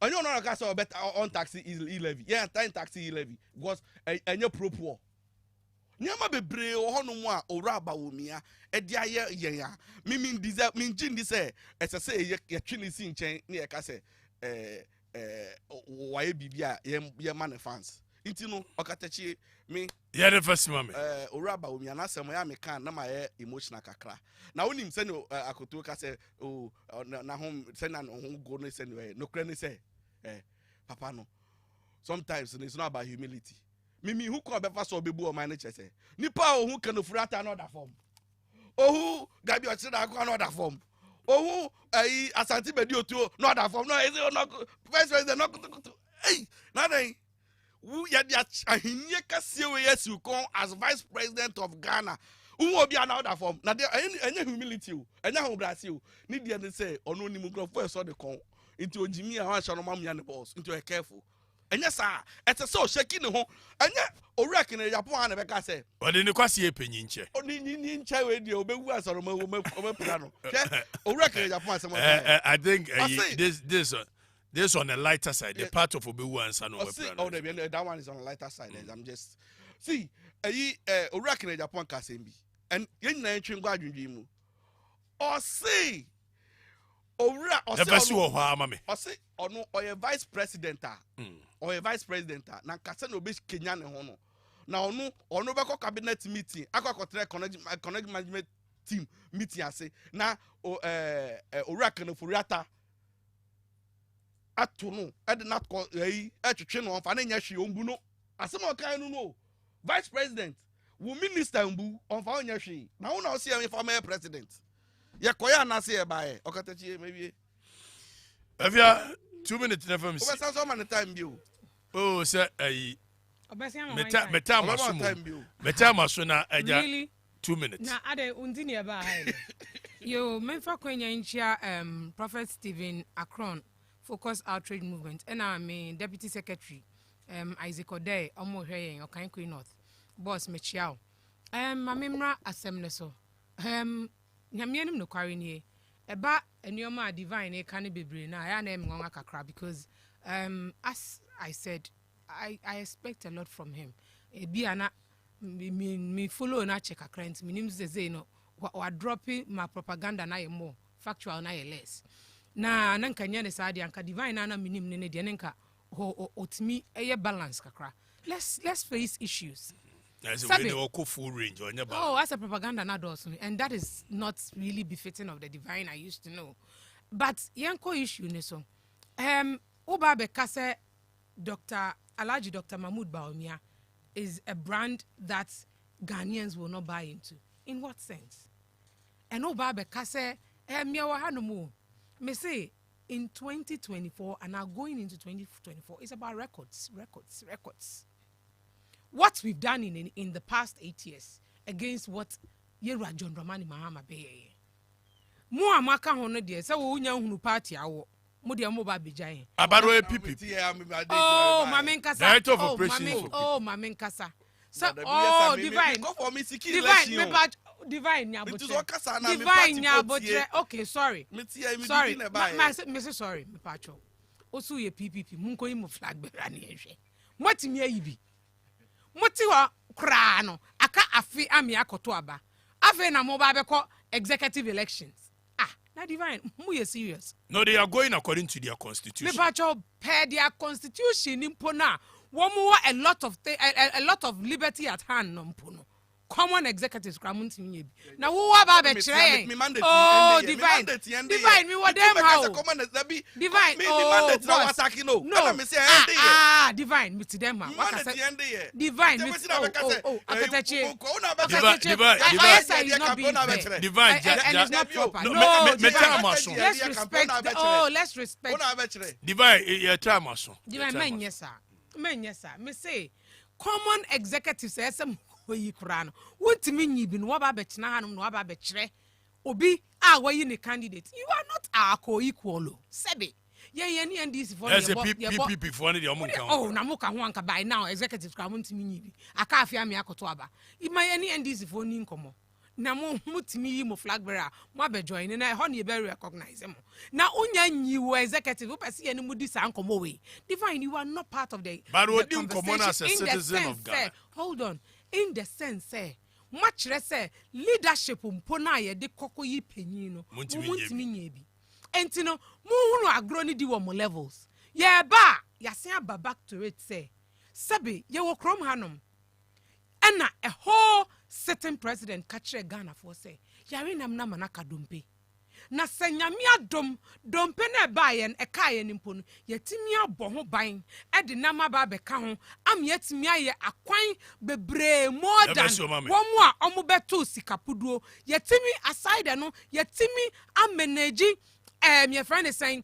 you know one better on taxi e-levy. Yeah, time taxi e-levy was a new pro-poor. Nyama bebre ohono mu a Oraba Umia edia ye mean deserve mean gin this say ye twini si nchen na ye ka say why bibia ye man fans nti no Okatakyie me yeah the first moment Oraba Umia na sem ya me kan na ma ye emotional kakra na wonim se no akoto ka say na hom se na ho go no se no kra ni say papa no sometimes it's not about humility. Mimi who come befa so bebu o man chese nipa o hu kan ofurata another form o hu gabi o chira akwa another form o hu asanti bedi otu another form no is no first president no hey na then who ya dia ahinie kase we yes you come as vice president of Ghana who obi another form na there any humility o enya ho Brazil ni dia ne say ono ni mu grofo so de kon into ojimi a wan sha no mam ya ne boss into careful enya sa ete so sheki ne ho enya owura kene Japan na beka say ode ne kwase epenyi nche oni ni nche we dia obewu asoro ma pura no che owura kene Japan say I think this on the lighter side, the part of Obewu and Sano. Oh, that one is on the lighter side. I'm just see owura kene Japan ka say bi and yen na ntwe ngwa adwendwemu or say owura or say ono or vice president or vice president na kase na obe Kenya ne ho no na ono be cabinet meeting akwakotre connect management team meeting ase na owura kene foriata ato no ede not call etwetwe no fa na nya hwe ombu no asem okan no vice president wo minister mbu on fa nya hwe na wo na o see am former president ye koya na se e bae Okatakyie maybe Avia 2 minutes na fam si o be so man time bi o oh say meta maso na aja 2 minutes na ade undini e ba ha yo menfa kwenya nchia Prophet Stephen Akron Focus Outreach Movement and I'm Deputy Secretary Isaac Odey omo hwe yen Okatakyie North boss mechiao mamemra asemne so nyamianim no kware nie eba enioma divine e kan bebre na ya na emnwa kakra because as I said I expect a lot from him ebi ana me follow na check kakra nt minim ze no wa dropping my propaganda na ye more factual na ye less na nanka nya ne saade anka divine na minim ne de nenka otimi eye balance kakra let's face issues. As a full range or never. Oh, as a propaganda na does and that is not really befitting of the divine I used to know. But yanko issue ne so. Oba Bekase Dr. Mahmoud Bawumia is a brand that Ghanaians will not buy into. In what sense? And Oba Bekase miawa hanumu. Me say in 2024 and now going into 2024 it's about records. What we've done in the past 8 years against what Yera John Dramani Mahama be. Mo amaka hono de se wo nya hunu party awo. Mo de mo ba bejan. Abaro pipi. Oh, Mamen Kasa. Director of operations. Oh, Mamen Kasa. So oh, divine. Go for me divine, me but divine nyabotre. Divine nyabotre. Okay, sorry. Sorry. Me say sorry, me pacho. Osu ye PPP, munko yi mo flag bearer na ehwe. Motimi ayibi. Moti ho kra no aka afi ami akoto aba afi na mo ba beko executive elections na divine mu ye serious. No, they are going according to their constitution. Me pacho per their constitution impo na wo mu a lot of liberty at hand no mpo no common executives cramunti nye bi na wo wa ba be kire oh divine me what them how divine me mandate na wasaki no me say divine me to them how divine me oh Okatakyie divine and it's not proper no let's respect divine you try maso divine men yes me say common executives say oyi kura no wontimi nyibi no waba betena hanum no waba bekire obi a wayi ne candidate you are not our co-equal sebe ye ni NDC for PPP for the omunka oh na muka ho anka by now executive kra wontimi nyibi aka afia me akoto aba ima ye ni NDC for ni nkomo na mo mutimi yi mo flag bearer mo abejoin na ho na ye be recognize mo na unya nyiwo executive wo pese ye ni mudi sa nkomo we divine you are not part of the but odi nkomo na as a citizen of Ghana. Hold on. In the sense much say leadership mpo na ye de kokoyi panyin no muntimi nyebi enti no mu hunu agro ni di wo mo levels ye ba ya se aba back to it say sabe ye wo krom hanom ena a whole certain president kachire Ghana for say yare nam na manaka dompe na senyame adom dompe na ba ye e ka ye nimpo no yetimi abo ho ban e de nama ba be ka ho am yetimi aye akwan bebre more than womu a omo beto sikapuduo yetimi aside no yetimi ameneji your friend is saying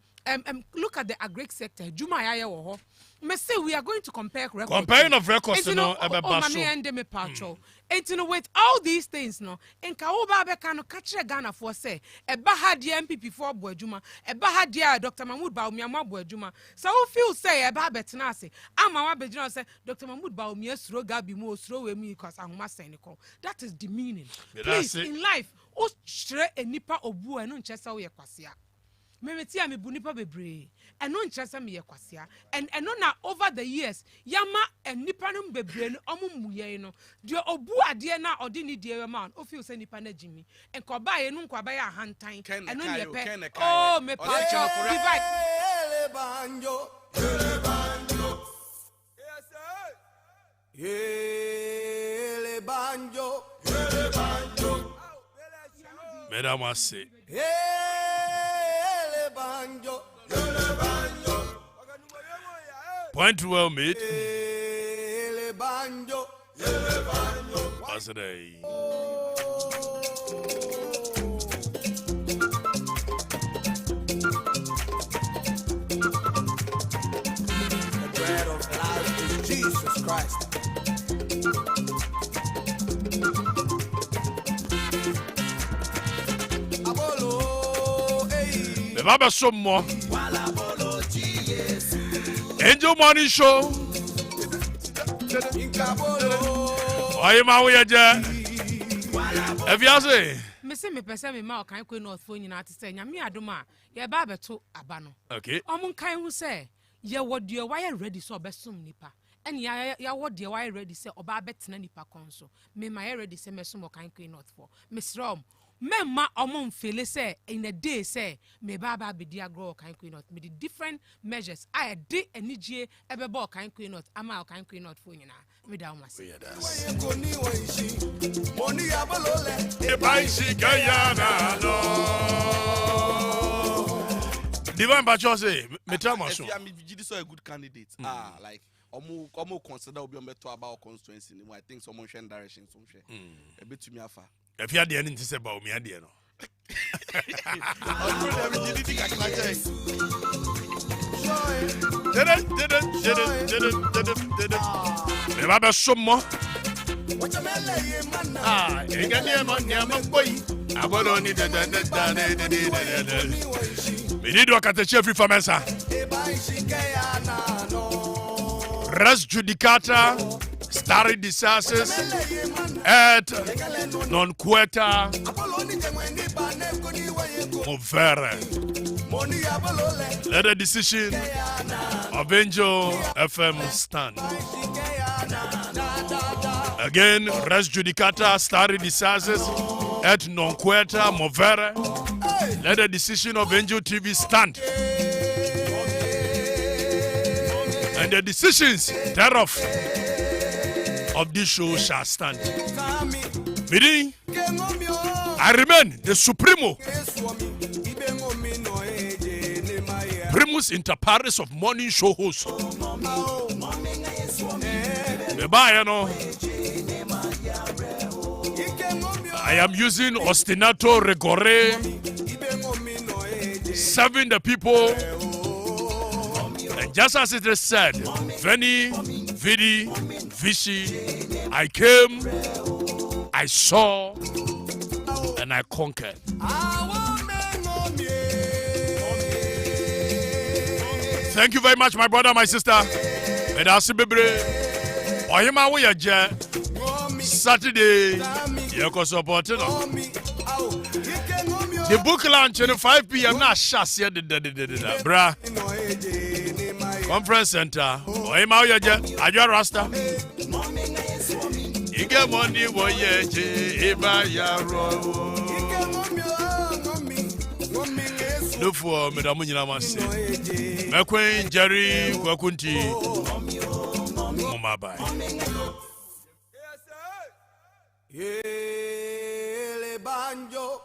look at the agric sector. Juma Yaya Woho. Me say we are going to compare records. Comparing of records, no, with all these things, no, and Kaoba Bekano catch a Ghana for say, a Bahadia MPP for Boajuma, a Bahadia Dr. Mahmoud Baumia Boajuma. So feel say a Babetanasi. I'm a Bejana say, Dr. Mahmoud Baumia, Sro Gabi Mo, Sro me, because I'm Masenico. That is demeaning. Please, in life, oh, straight a nipper or boo and unchessa we kwasia. Memetia me bunipa bebre and non chasa me yakwasia and na over the years yama and nipanum bebre no omumuye no de obu ade na odini de man o feel say nipa na jimi and kwabaye no kwabaye ahantan and no yepe oh me pa divide banjo ele banjo Madam I say point well made. As a day. The bread of life is Jesus Christ. The Baba some more. Angel Morning Show. Why am I here? If you say, Missing me, person, me, ma, can't go north for you to say, Yami Adoma, ya Baba to Abano. Okay. Omun kind who say, ya what dear wire ready so best soon nipa. And ya what dear wire ready say, or Babet Nanipa conso. Me my ready say, Messumo can't go north for. Miss Rom. Memma omon fele say in a day say me baba be dia grow kan queen not me the different measures I did enije ebebo kan queen not ama kan queen not for nyina me da ma say Money abolole e bai si gayana no Divine Bacho say me tell my so I mean Gidi so a good candidate like omo consider obi on beto about constituency I think someone share direction some share a bit to me afa. If you had the end to say about me, I didn't know. Remember some more? You got the money, I'm a boy. I will only the we need Okatakyie Afrifa Mensah. Res judicata, stare decisis, et non queta movere. Let the decision of Angel FM stand. Again, res judicata, stare decisis, et non queta movere. Let the decision of Angel TV stand. And the decisions thereof of this show shall stand. Meaning, I remain the Supremo, Primus inter pares of morning show host. I am using ostinato rigore, serving the people. And just as it is said, Veni, Vidi, Vici, I came, I saw, and I conquered. Thank you very much, my brother, my sister. Saturday, you can support it. The book launch at 5 p.m. Now, Shassia, bruh. Conference Center. Are you Rasta? You get money, look for Madame Yamasi. McQueen, Jerry, Kwakunti. Mama bye. Ele banjo.